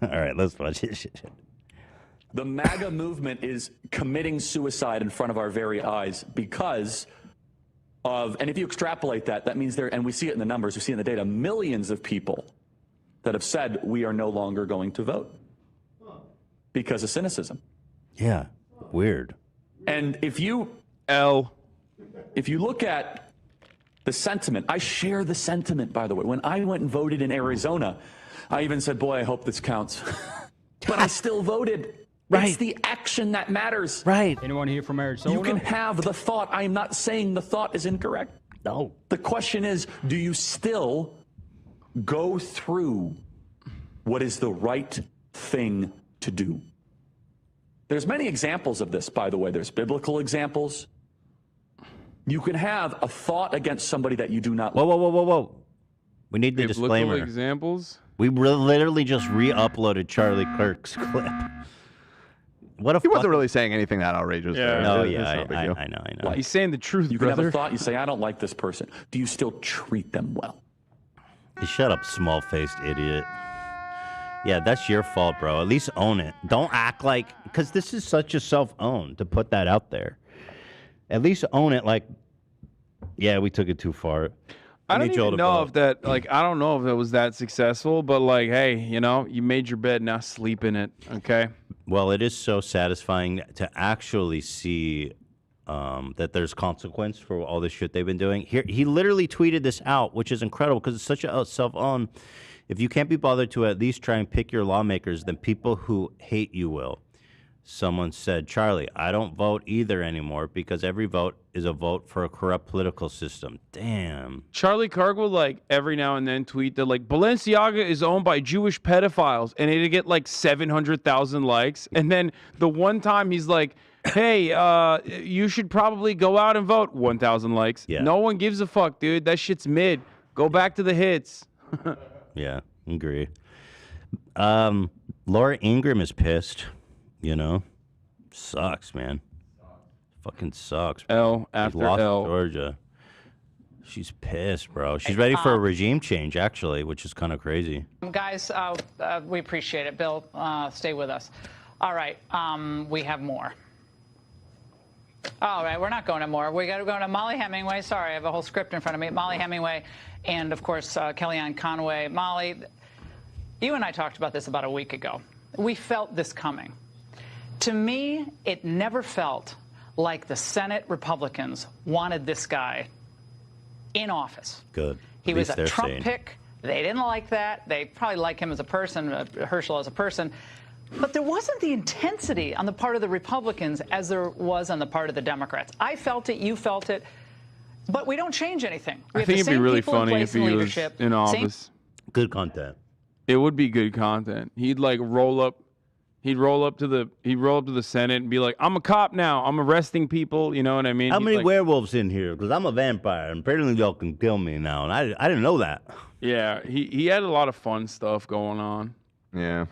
right, let's watch this shit. The MAGA movement is committing suicide in front of our very eyes because of, and if you extrapolate that, that means there, and we see it in the numbers, we see it in the data, millions of people that have said we are no longer going to vote because of cynicism. Yeah, weird. And if you look at the sentiment, I share the sentiment, by the way. When I went and voted in Arizona, I even said, boy, I hope this counts. But I still voted. Right. It's the action that matters. Right. Anyone here from Arizona? You can have the thought. I am not saying the thought is incorrect. No. The question is, do you still go through what is the right thing to do? There's many examples of this, by the way. There's biblical examples. You can have a thought against somebody that you do not like. Whoa. We need the Biblical disclaimer. examples. We literally just re-uploaded Charlie Kirk's clip. What if he wasn't really saying anything that outrageous. Yeah. No, It's yeah, no big I deal. know. He's saying the truth, You can brother. have a thought. You say, I don't like this person. Do you still treat them well? You shut up, small-faced idiot. Yeah, that's your fault, bro. At least own it. Don't act like, because this is such a self-own to put that out there. At least own it. Like, yeah, we took it too far. I don't need Joel even to know blow. if that, like, I don't know if it was that successful, but like, hey, you know, you made your bed, now sleep in it, okay? Well, it is so satisfying to actually see that there's consequence for all this shit they've been doing. Here, he literally tweeted this out, which is incredible because it's such a self-own. If you can't be bothered to at least try and pick your lawmakers, then people who hate you will. Someone said, Charlie, I don't vote either anymore because every vote is a vote for a corrupt political system. Damn. Charlie Kirk will, like, every now and then tweet that, like, Balenciaga is owned by Jewish pedophiles, and it'd get, like, 700,000 likes. And then the one time he's like, hey, you should probably go out and vote. 1,000 likes. Yeah. No one gives a fuck, dude. That shit's mid. Go back to the hits. Yeah, agree. Laura Ingraham is pissed, you know? Sucks, man. Fucking sucks. L She after lost L. Georgia. She's pissed, bro. She's ready for a regime change, actually, which is kind of crazy. Guys, we appreciate it. Bill, stay with us. All right, we have more. All right, we're not going to more. We got to go to Molly Hemingway. Sorry, I have a whole script in front of me. Molly Hemingway and, of course, Kellyanne Conway. Molly, you and I talked about this about a week ago. We felt this coming. To me, it never felt like the Senate Republicans wanted this guy in office. Good. He At was least a they're Trump sane. pick. They didn't like that. They probably like him as a person, Herschel as a person. But there wasn't the intensity on the part of the Republicans as there was on the part of the Democrats. I felt it. You felt it. But we don't change anything. We I have think the it'd be same really people in funny if place in he was leadership. in Same- office. Good content. It would be good content. He'd like roll up to the Senate and be like, I'm a cop now. I'm arresting people. You know what I mean? How He'd many like, werewolves in here? Because I'm a vampire, and apparently y'all can kill me now. And I didn't know that. Yeah, he had a lot of fun stuff going on. Yeah.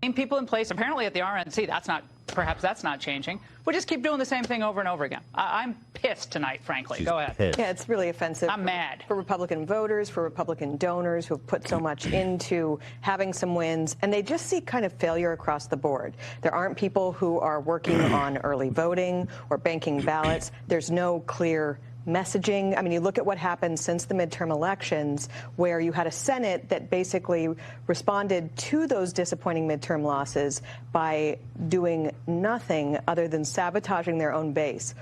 Same people in place. Apparently at the RNC, perhaps that's not changing. We'll just keep doing the same thing over and over again. I'm pissed tonight, frankly. Go ahead. Yeah, it's really offensive. I'm mad. For Republican voters, for Republican donors who have put so much into having some wins, and they just see kind of failure across the board. There aren't people who are working on early voting or banking ballots. There's no clear messaging. I mean, you look at what happened since the midterm elections, where you had a Senate that basically responded to those disappointing midterm losses by doing nothing other than sabotaging their own base.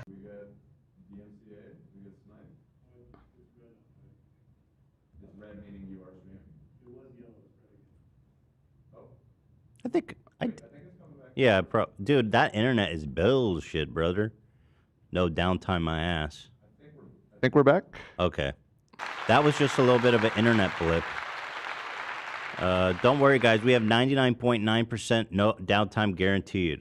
Yeah, dude, that internet is bullshit, brother. No downtime, my ass. I think we're back. Okay. That was just a little bit of an internet blip. Don't worry, guys. We have 99.9% no downtime guaranteed.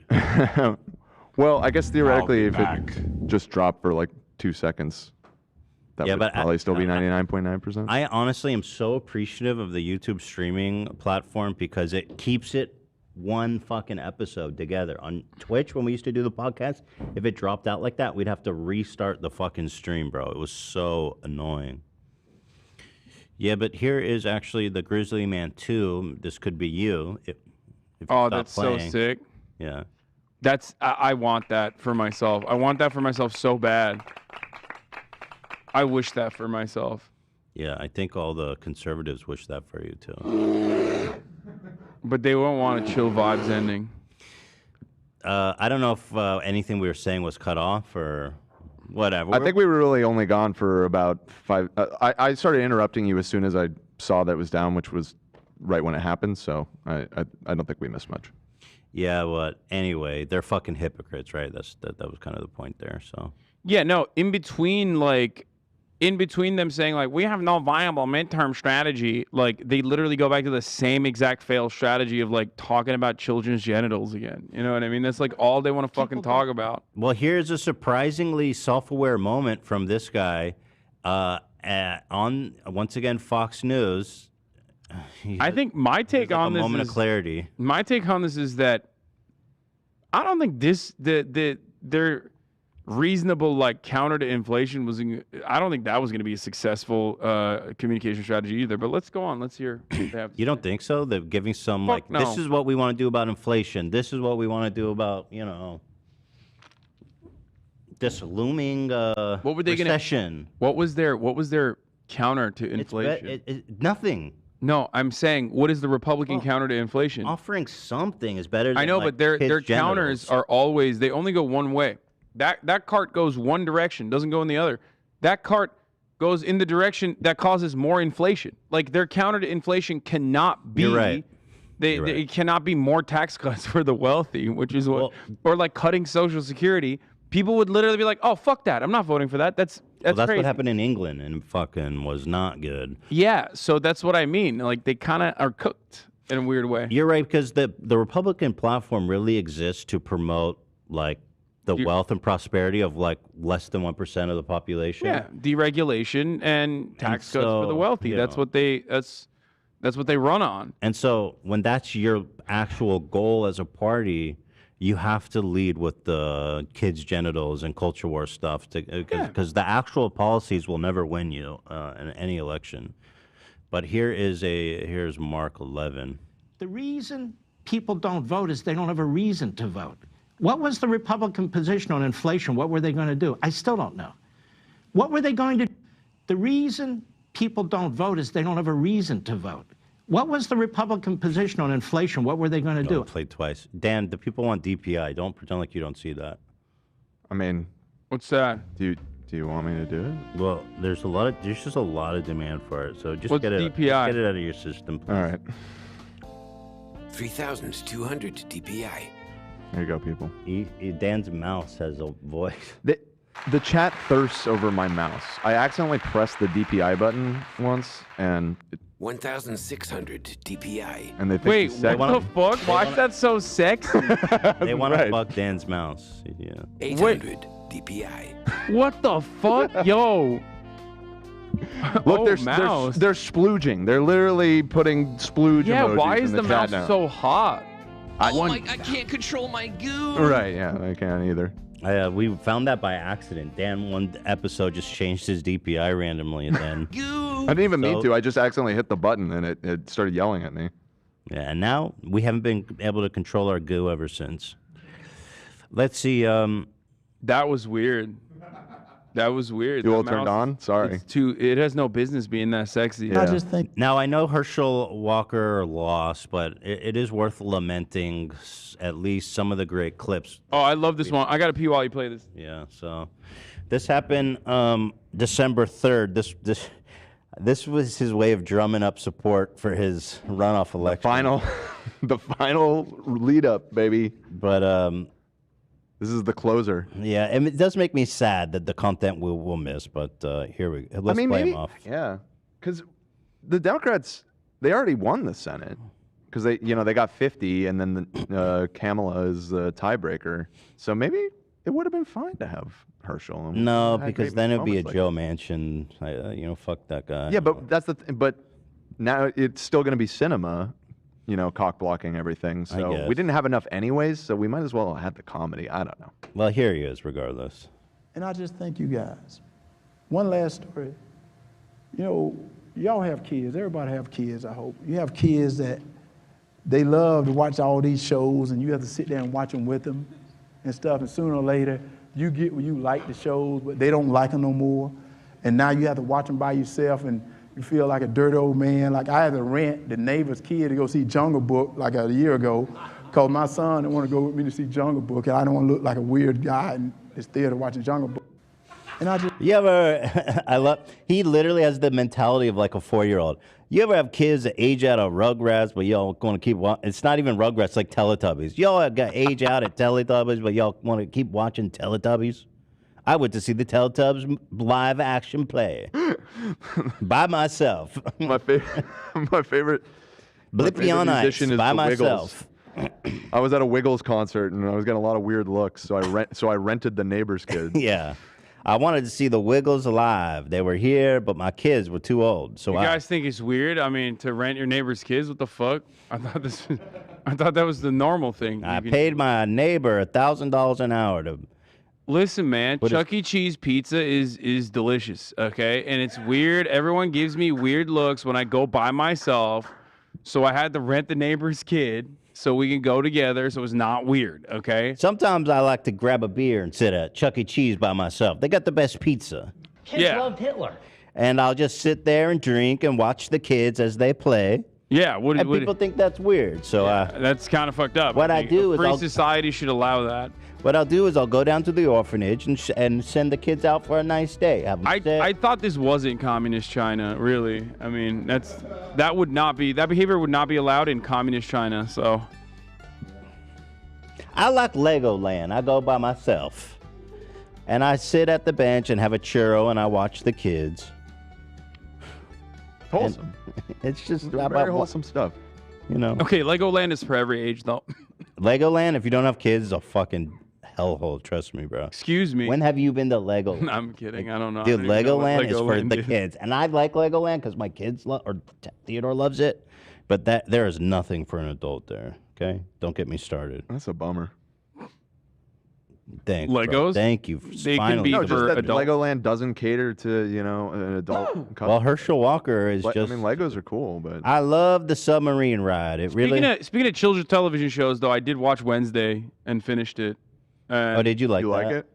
Well, I guess theoretically, if back. it just dropped for like 2 seconds, that would probably still be 99.9%. I honestly am so appreciative of the YouTube streaming platform because it keeps it one fucking episode together. On Twitch, when we used to do the podcast, if it dropped out like that, we'd have to restart the fucking stream, bro. It was so annoying. Yeah, but here is actually the Grizzly Man 2. This could be you. If you Oh, stop that's playing. so sick. Yeah. I want that for myself. I want that for myself so bad. I wish that for myself. Yeah, I think all the conservatives wish that for you, too. But they won't want a chill vibes ending. I don't know if anything we were saying was cut off or whatever. I think we were really only gone for about 5. I started interrupting you as soon as I saw that it was down, which was right when it happened. So I don't think we missed much. Yeah, but anyway, they're fucking hypocrites, right? That was kind of the point there. So Yeah, no, in between them saying like we have no viable midterm strategy, like they literally go back to the same exact failed strategy of like talking about children's genitals again. You know what I mean? That's like all they want to fucking talk about. Well, here's a surprisingly self-aware moment from this guy on once again Fox News. I think my take on a this moment is of clarity. My take on this is that I don't think their reasonable like counter to inflation was. I don't think that was going to be a successful communication strategy either. But let's go on. Let's hear. What they have to You don't think so? They're giving some Fuck like no. this is what we want to do about inflation. This is what we want to do about this looming what were they recession. What was their counter to inflation? Nothing. No, I'm saying, what is the Republican counter to inflation? Offering something is better than I know, like, but their kids' counters genitals. are always, they only go one way. That cart goes one direction, doesn't go in the other. That cart goes in the direction that causes more inflation. Like their counter to inflation cannot be. You're right. It cannot be more tax cuts for the wealthy, which is what, or like cutting Social Security. People would literally be like, "Oh, fuck that! I'm not voting for that. That's That's crazy." what happened in England and fucking was not good. Yeah, so that's what I mean. Like they kind of are cooked in a weird way. You're right, because the Republican platform really exists to promote like the wealth and prosperity of like less than 1% of the population. Yeah, deregulation and tax cuts for the so, wealthy. you That's know. what they run on. And so when that's your actual goal as a party, you have to lead with the kids' genitals and culture war stuff, because the actual policies will never win you in any election. But here's Mark 11. The reason people don't vote is they don't have a reason to vote. What was the Republican position on inflation? What were they going to do? I still don't know. What were they going to? The reason people don't vote is they don't have a reason to vote. What was the Republican position on inflation? What were they going to do? Play twice. Dan, the people want DPI. Don't pretend like you don't see that. I mean, what's that? Do you want me to do it? Well, there's just a lot of demand for it. So just What's get it DPI? just get it out of your system, please. All right. 3,200 DPI. There you go, people. Dan's mouse has a voice. The chat thirsts over my mouse. I accidentally pressed the DPI button once, and 1,600 DPI. and they think Wait, he's what sexy. the fuck? Why is that so sexy? They want to Right. fuck Dan's mouse. Yeah. 800 DPI. What the fuck? Yo. Look, Oh, they're mouse. they're splooging. They're literally putting splooge Yeah, emojis why in is the the chat mouse now. so hot? I can't control my goo. Right, yeah, I can't either. We found that by accident. Dan, one episode, just changed his DPI randomly, and then I didn't even mean to. I just accidentally hit the button, and it started yelling at me. yeah, and now we haven't been able to control our goo ever since. Let's see. That was weird. That was weird. Too That well turned mouse- on? Sorry. It has no business being that sexy. Yeah. Now I know Herschel Walker lost, but it is worth lamenting at least some of the great clips. Oh, I love this one. I gotta pee while you play this. Yeah. So this happened December 3rd. This was his way of drumming up support for his runoff election. The final lead up, baby. But this is the closer. Yeah, and it does make me sad that the content we'll miss. But here we go. Let's play him off. Yeah, because the Democrats, they already won the Senate because they got 50, and then Kamala is the tiebreaker. So maybe it would have been fine to have Herschel. and No, had because great then it'd be a moments like Joe Manchin. Fuck that guy. Yeah, but that's but now it's still going to be cinema, cock blocking everything. So guess. we didn't have enough anyways, so we might as well have had the comedy. I don't know. Well, here he is, regardless. And I just thank you guys. One last story. Y'all have kids. Everybody have kids, I hope. You have kids that they love to watch all these shows, and you have to sit there and watch them with them and stuff. And sooner or later, you get where you like the shows, but they don't like them no more. And now you have to watch them by yourself, and you feel like a dirty old man. Like I had to rent the neighbor's kid to go see Jungle Book like a year ago, because my son didn't want to go with me to see Jungle Book, and I don't want to look like a weird guy in this theater watching Jungle Book. And I just... You ever? He literally has the mentality of like a 4-year-old. You ever have kids that age out of Rugrats, but y'all want to keep watching? It's not even Rugrats, like Teletubbies. Y'all got age out at Teletubbies, but y'all want to keep watching Teletubbies? I went to see the Teletubbies live action play by myself. My favorite Blippy on Ice musician is by the myself. Wiggles. I was at a Wiggles concert and I was getting a lot of weird looks, so I rented the neighbor's kid. Yeah. I wanted to see the Wiggles alive. They were here, but my kids were too old. So You guys think it's weird? I mean, to rent your neighbor's kids? What the fuck? I thought that was the normal thing. I paid my neighbor $1,000 an hour to. Listen, man, What is- Chuck E. Cheese pizza is delicious, okay? And it's weird. Everyone gives me weird looks when I go by myself. So I had to rent the neighbor's kid so we can go together so it's not weird, okay? Sometimes I like to grab a beer and sit at Chuck E. Cheese by myself. They got the best pizza. Kids loved Hitler. And I'll just sit there and drink and watch the kids as they play. Yeah, and people think that's weird. So that's kind of fucked up. What I think do a is free I'll- society should allow that. What I'll do is I'll go down to the orphanage and send the kids out for a nice day. Have them sit. I thought this wasn't communist China, really. I mean, that behavior would not be allowed in communist China. So I like Legoland. I go by myself. And I sit at the bench and have a churro and I watch the kids. Wholesome. It's just Very wholesome stuff. You know. Okay, Legoland is for every age, though. Legoland, if you don't have kids, is a fucking hellhole. Trust me, bro. Excuse me. When have you been to Legoland? I'm kidding. I don't know. Dude, I don't even know what Legoland is for Legoland the is. kids. And I like Legoland because my kids love, or Theodore loves it. But there is nothing for an adult there. Okay? Don't get me started. That's a bummer. Thanks, bro. Legos? Thank you. They can Finally. be No, just for that adults. Legoland doesn't cater to, an adult customer. Well, Herschel Walker is I just. mean, Legos are cool, but I love the submarine ride. It really. Speaking of children's television shows, though, I did watch Wednesday and finished it. Oh, did you like you that? like it?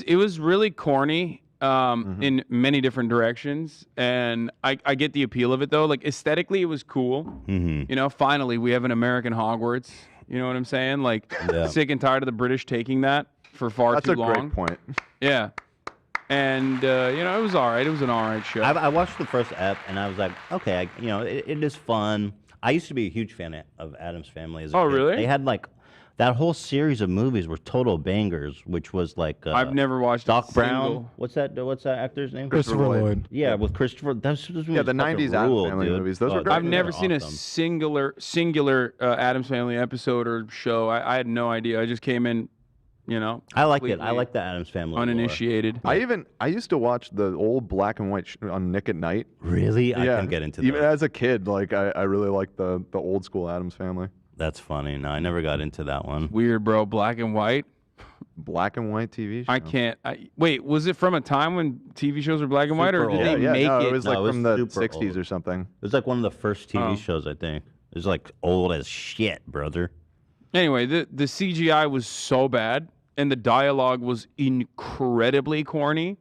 It was really corny in many different directions, and I get the appeal of it though. Like aesthetically, it was cool. Mm-hmm. You know, finally we have an American Hogwarts. You know what I'm saying? Like sick and tired of the British taking that for far That's too a long. great point. Yeah, and it was all right. It was an all right show. I watched the first ep and I was like, okay, it is fun. I used to be a huge fan of Addams Family as a Oh, kid. really? They had like that whole series of movies were total bangers, which was like I've never watched Doc a Brown. single- What's that actor's name? Christopher Lloyd. Yeah, with Christopher. Those Yeah, movies the fucking 90s Addams ruled, Family dude. movies. Those were Oh, great. I've never they're seen a awesome. singular Addams Family episode or show. I had no idea. I just came in, I like it. I completely like the Addams Family. lore. uninitiated. I used to watch the old black and white on Nick at Night. Really? I can get into Even those. as a kid, like I really liked the old school Addams Family. That's funny. No, I never got into that one. Weird, bro. Black and white. Black and white TV show. I can't. Wait, was it from a time when TV shows were black and white, or Super did old. they make no, it? it was like No, it was from the super 60s old. or something. It was like one of the first TV Oh. shows, I think. It was like old as shit, brother. Anyway, the CGI was so bad, and the dialogue was incredibly corny,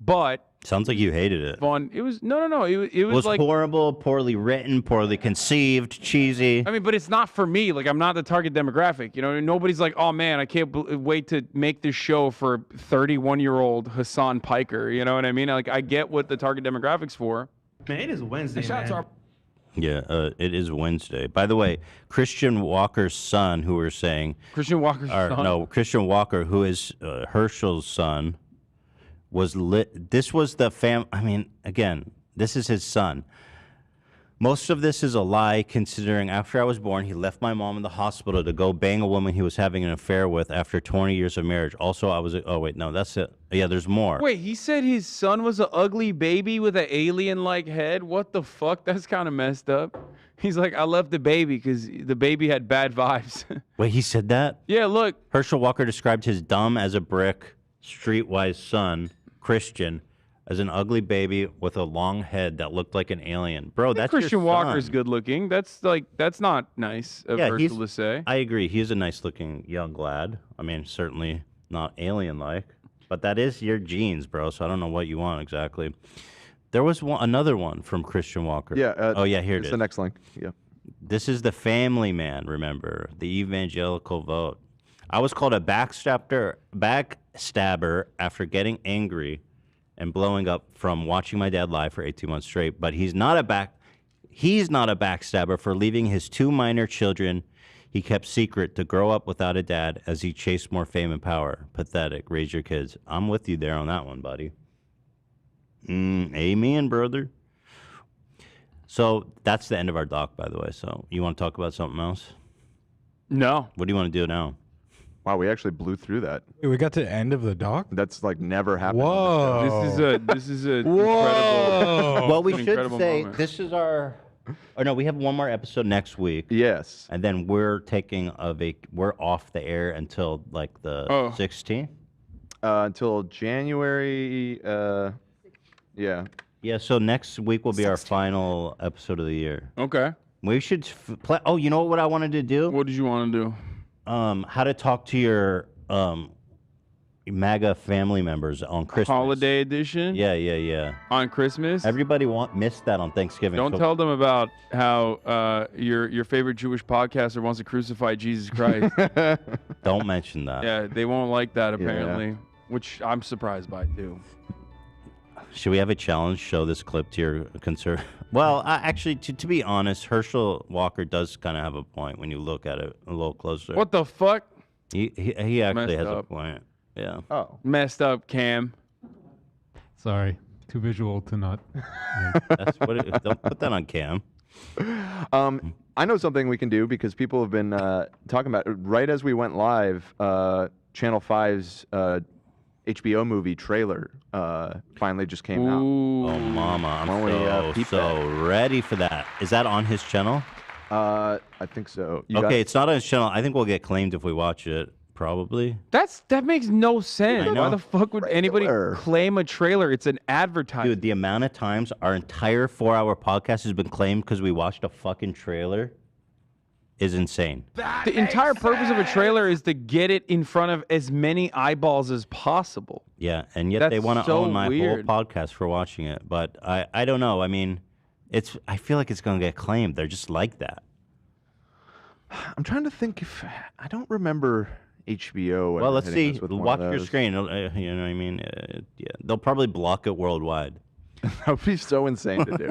but Sounds like you hated it. fun. It was no. It It was was like. horrible, poorly written, poorly conceived, cheesy. I mean, but it's not for me. Like, I'm not the target demographic. Nobody's like, oh man, I can't wait to make this show for 31-year-old Hasan Piker. You know what I mean? Like, I get what the target demographic's for. Man, it is Wednesday, man. Yeah, it is Wednesday. By the way, Christian Walker's son, who we're saying, Christian Walker's son? No, Christian Walker, who is Herschel's son, was lit. This was the I mean, again, this is his son. Most of this is a lie, considering after I was born, he left my mom in the hospital to go bang a woman he was having an affair with after 20 years of marriage. Also, I was. Oh wait, no, that's it. Yeah, there's more. Wait, he said his son was an ugly baby with an alien-like head? What the fuck? That's kind of messed up. He's like, I left the baby because the baby had bad vibes. Wait, he said that? Yeah, look. Herschel Walker described his dumb as a brick, streetwise son, Christian, as an ugly baby with a long head that looked like an alien. Bro, that's Christian your Walker's son. good looking. That's not nice of Herschel to say. I agree. He's a nice-looking young lad. I mean, certainly not alien-like, but that is your genes, bro. So I don't know what you want exactly. There was another one from Christian Walker. Yeah. Oh yeah, here it it's is. the next link. Yeah. This is the family man, remember, the evangelical vote. I was called a backstabber after getting angry and blowing up from watching my dad lie for 18 months straight, but he's not a backstabber for leaving his 2 minor children he kept secret to grow up without a dad as he chased more fame and power. Pathetic. Raise your kids. I'm with you there on that one, buddy. Amen, brother. So that's the end of our doc, by the way. So you want to talk about something else? No. What do you want to do now? Wow, we actually blew through that. We got to the end of the doc. That's like never happened. Whoa! This is a Whoa! Well, we should incredible say moment. this is our. Oh no, we have one more episode next week. Yes. And then we're taking we're off the air until like the 16th. Until January. Yeah. Yeah. So next week will be our final episode of the year. Okay. We should play. Oh, you know what I wanted to do? What did you want to do? How to talk to your MAGA family members on Christmas. Holiday edition? Yeah. On Christmas? Everybody missed that on Thanksgiving. Don't tell them about how your favorite Jewish podcaster wants to crucify Jesus Christ. Don't mention that. Yeah, they won't like that apparently, which I'm surprised by too. Should we have a challenge? Show this clip to your conservative. Well, actually, to be honest, Herschel Walker does kind of have a point when you look at it a little closer. What the fuck? He actually Messed has a up. point. Yeah. Oh. Messed up, Cam. Sorry, too visual to not. That's what don't put that on Cam. I know something we can do because people have been talking about it. Right as we went live, Channel 5's HBO movie trailer finally just came out. Oh, mama, I'm so ready for that. Is that on his channel? I think so. Okay, it's not on his channel. I think we'll get claimed if we watch it. Probably. That makes no sense. I know. Why the fuck would anybody claim a trailer? It's an advertisement. Dude, the amount of times our entire 4-hour podcast has been claimed because we watched a fucking trailer is insane. The entire purpose of a trailer is to get it in front of as many eyeballs as possible. Yeah, and yet That's they want to so own my weird. whole podcast for watching it. But I don't know. I mean, I feel like it's going to get claimed. They're just like that. I'm trying to think if I don't remember HBO. Well, let's hitting see. us with one Watch of your those. screen. You know what I mean? Yeah, they'll probably block it worldwide. That would be so insane to do.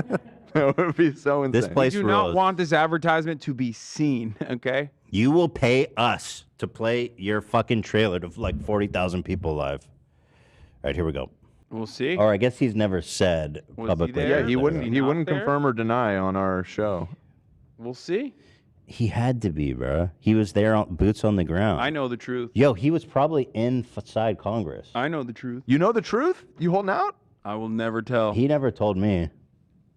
That would be so insane. This place We do not rules. want this advertisement to be seen, okay? You will pay us to play your fucking trailer to like 40,000 people live. All right, here we go. We'll see. Or I guess he's never said Was he publicly. there? Yeah, he wouldn't. He not wouldn't there? confirm or deny on our show. We'll see. He had to be, bro. He was there, on boots on the ground. I know the truth. Yo, he was probably inside Congress. I know the truth. You know the truth? You holding out? I will never tell. He never told me.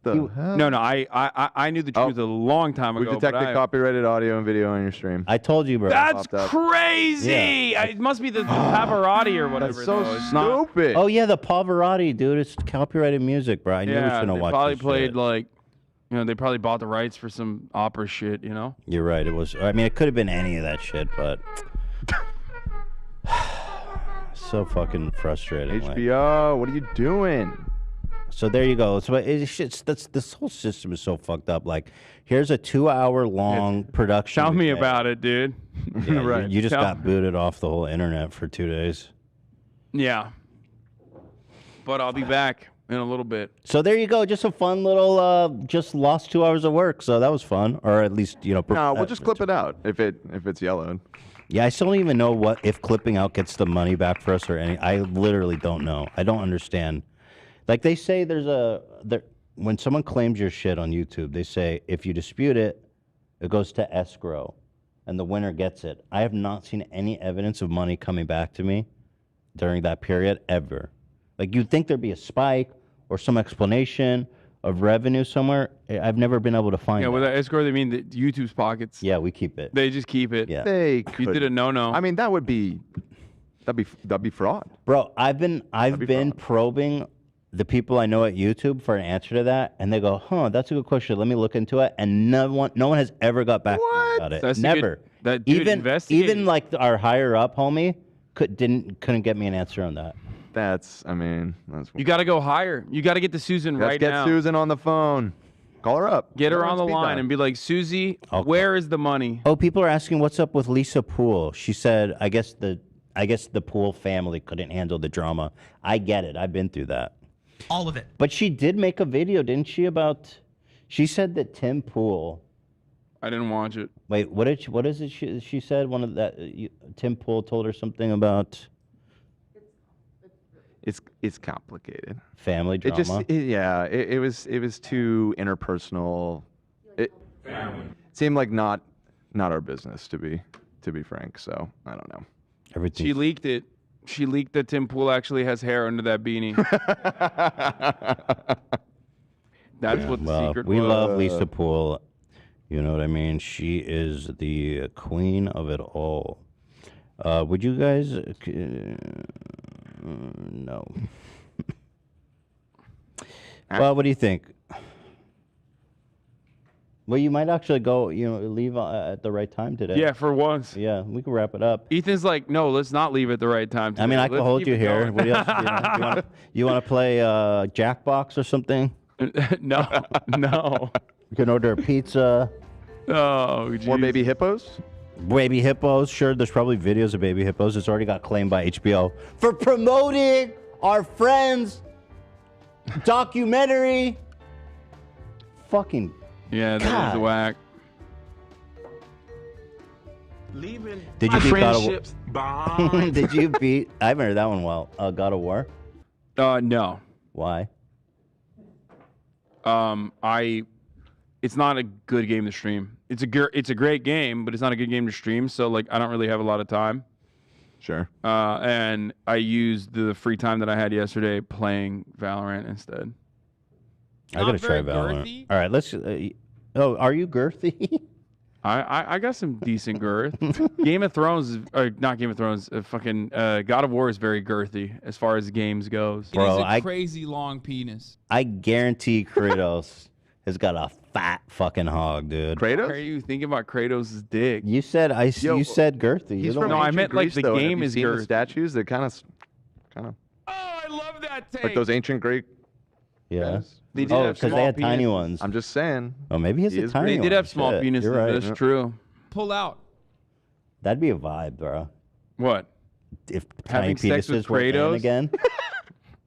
The hell? No, I knew the truth a long time We've ago. detected copyrighted audio and video on your stream. I told you, bro. That's Popped up. crazy. Yeah. It must be the Pavarotti or whatever. That's so though. It's not- stupid. Oh yeah, the Pavarotti, dude. It's copyrighted music, bro. I knew we Yeah, shouldn't they watch probably this played shit. like, they probably bought the rights for some opera shit, You're right. It was. I mean, it could have been any of that shit, but so fucking frustrating. like- HBO, what are you doing? So there you go. So this whole system is so fucked up. Like, here's a 2-hour long production. Tell we me get. about it, dude. Yeah, Right. You just Tell- got booted off the whole internet for 2 days. Yeah. But I'll be back in a little bit. So there you go. Just a fun little. Just lost 2 hours of work. So that was fun, or at least No, we'll just clip it out if it's yellowed. Yeah, I still don't even know if clipping out gets the money back for us or any. I literally don't know. I don't understand. Like they say, when someone claims your shit on YouTube, they say if you dispute it, it goes to escrow, and the winner gets it. I have not seen any evidence of money coming back to me during that period ever. Like you'd think there'd be a spike or some explanation of revenue somewhere. I've never been able to find. Yeah, that. with that escrow, they mean the YouTube's pockets. Yeah, we keep it. They just keep it. Yeah. They You did a no-no. I mean, that'd be fraud. Bro, I've been probing the people I know at YouTube for an answer to that, and they go, "Huh, that's a good question. Let me look into it." And no one has ever got back to me about it. That's a Never. good- dude, investigate even it. like our higher up homie couldn't get me an answer on that. That's You got to go higher. You got to get to Susan Let's right get now. Susan on the phone. Call her up. Get her on the speed line dial. and be like, Susie, where is the money? Oh, people are asking what's up with Lisa Poole. She said, I guess the Poole family couldn't handle the drama. I get it. I've been through that. All of it. But she did make a video, didn't she? She said that Tim Poole. I didn't watch it. Wait, what is it? She said Tim Poole told her something about. It's complicated. Family drama. It was too interpersonal. It seemed like not our business to be frank. So I don't know. Everything. She leaked it. She leaked that Tim Pool actually has hair under that beanie. That's what the secret we was. love Lisa Poole. You know what I mean? She is the queen of it all. Would you guys? No. Well, what do you think? Well, you might actually go, leave at the right time today. Yeah, for once. Yeah, we can wrap it up. Ethan's like, no, let's not leave at the right time today. I mean, I can Let's hold keep you it here. going." What else? You want to play Jackbox or something? No. You can order a pizza. Oh, More baby hippos? Baby hippos. Sure, there's probably videos of baby hippos. It's already got claimed by HBO for promoting our friends' documentary. Fucking. Yeah, that was whack. Leaving Did you beat God of War? friendships behind. Did you beat? I haven't heard that one well. God of War. No. Why? It's not a good game to stream. It's a great game, but it's not a good game to stream. So like, I don't really have a lot of time. Sure. And I used the free time that I had yesterday playing Valorant instead. I gotta try Valorant. All right, let's. Are you girthy? I got some decent girth. Game of Thrones, not Game of Thrones. Fucking God of War is very girthy as far as games goes. It is a crazy long penis. I guarantee Kratos has got a fat fucking hog, dude. Why are you thinking about Kratos' dick? You said you said girthy. He's You from don't- I ancient meant like Greece, the though, and have game you is seen the girth. statues that kind of. Oh, I love that take. Like those ancient Greek. Yeah. guys. They did Oh, have because small they had tiny penises. ones. I'm just saying. Oh, maybe he's He a is tiny They one. did have small Shit, penises. You're right. That's true. Pull out. That'd be a vibe, bro. What? If Having tiny sex with penises were in Kratos? again,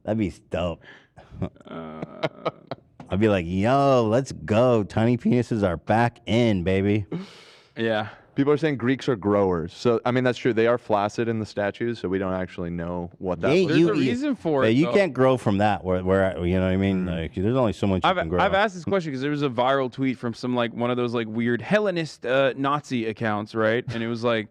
that'd be dope. I'd be like, yo, let's go. Tiny penises are back in, baby. Yeah. People are saying Greeks are growers. So, I mean, that's true. They are flaccid in the statues, so we don't actually know what that Yeah, was. There's a reason for it. You though. can't grow from that. Where you know what I mean? Like, there's only so much you can grow. I've asked this question because there was a viral tweet from some like one of those like weird Hellenist Nazi accounts, right? And it was like,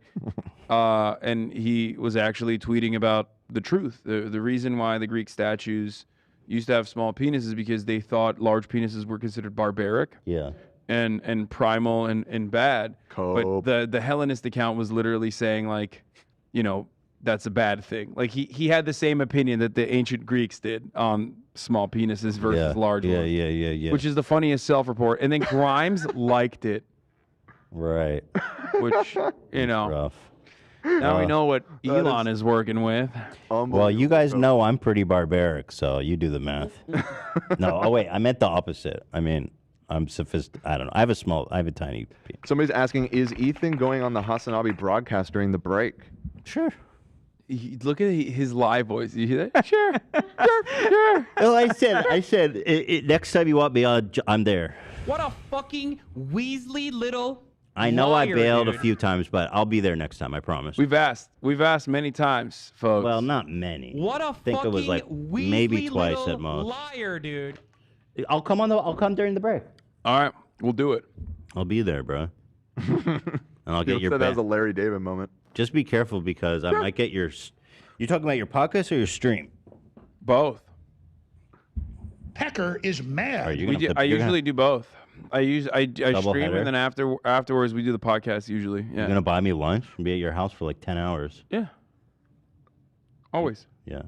and he was actually tweeting about the truth. The reason why the Greek statues used to have small penises because they thought large penises were considered barbaric. Yeah. And primal and bad. Cope. But the Hellenist account was literally saying like, that's a bad thing. Like he had the same opinion that the ancient Greeks did on small penises versus large ones. Yeah. Which is the funniest self-report. And then Grimes liked it. Right. Which, Rough. now we know what Elon is working with. Well, you guys know I'm pretty barbaric, so you do the math. No, wait, I meant the opposite. I mean, I'm sophisticated. I don't know. I have a tiny penis. Somebody's asking, is Ethan going on the Hasanabi broadcast during the break? Sure. Look at his live voice. You hear that? Sure. Sure. Oh, I said, next time you want me on, I'm there. What a fucking Weasley little. I know liar, I bailed dude. a few times, but I'll be there next time. I promise. We've asked many times, folks. Well, not many. What a I think fucking it was like Weasley maybe twice little at most. liar, dude. I'll come during the break. All right, we'll do it. I'll be there, bro. And I'll get your That was bet. a Larry David moment. Just be careful because I might get your. You talking about your podcast or your stream? Both. Pecker is mad. I usually do both. I Double stream header? and then afterwards we do the podcast usually. Yeah. You're gonna buy me lunch and be at your house for like 10 hours. Yeah. Always. Yeah.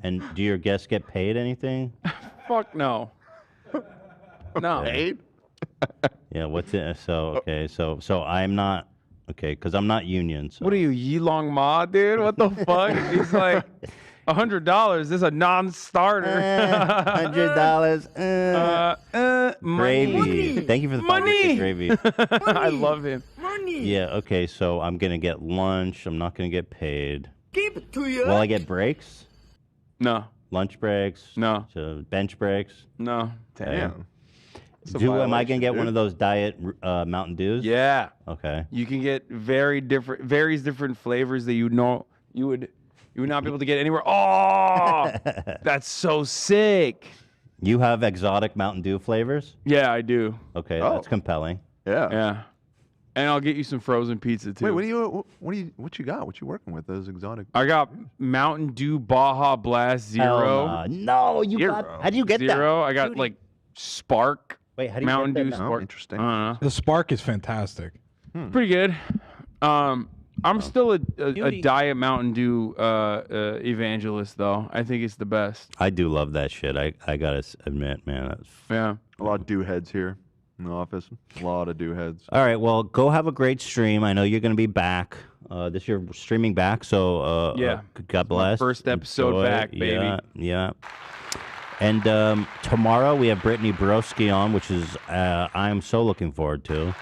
And do your guests get paid anything? Fuck no. No. Paid? Yeah. What's it? So okay. So I'm not okay because I'm not union. So. What are you, Yilong Ma, dude? What the fuck? He's like, $100. This is a non-starter. $100. Money. Gravy. Thank you for the Money. gravy. I love him. Yeah. Okay. So I'm gonna get lunch. I'm not gonna get paid. Give it to you. Will I get breaks? No. Lunch breaks? No. So bench breaks? No. Damn. Am I gonna get one of those diet Mountain Dews? Yeah. Okay. You can get various different flavors that you would not be able to get anywhere. Oh, that's so sick. You have exotic Mountain Dew flavors? Yeah, I do. Okay, Oh. that's compelling. Yeah. Yeah. And I'll get you some frozen pizza too. Wait, what you got? What you working with? Those exotic. I got Mountain Dew Baja Blast Zero. Hell no, you got. How do you get Zero. that? I got like Spark. Wait, how do you Mountain get that Dew now? Spark. Interesting. I don't know. The Spark is fantastic. Pretty good. I'm still a Diet Mountain Dew evangelist, though. I think it's the best. I do love that shit. I gotta admit, man. That's... Yeah. A lot of dew heads here in the office. A lot of dew heads. All right, well, go have a great stream. I know you're gonna be back. This year streaming back, so Yeah. God bless. First episode Enjoy. back, baby. Yeah, yeah. And tomorrow we have Brittany Broski on, which is I am so looking forward to.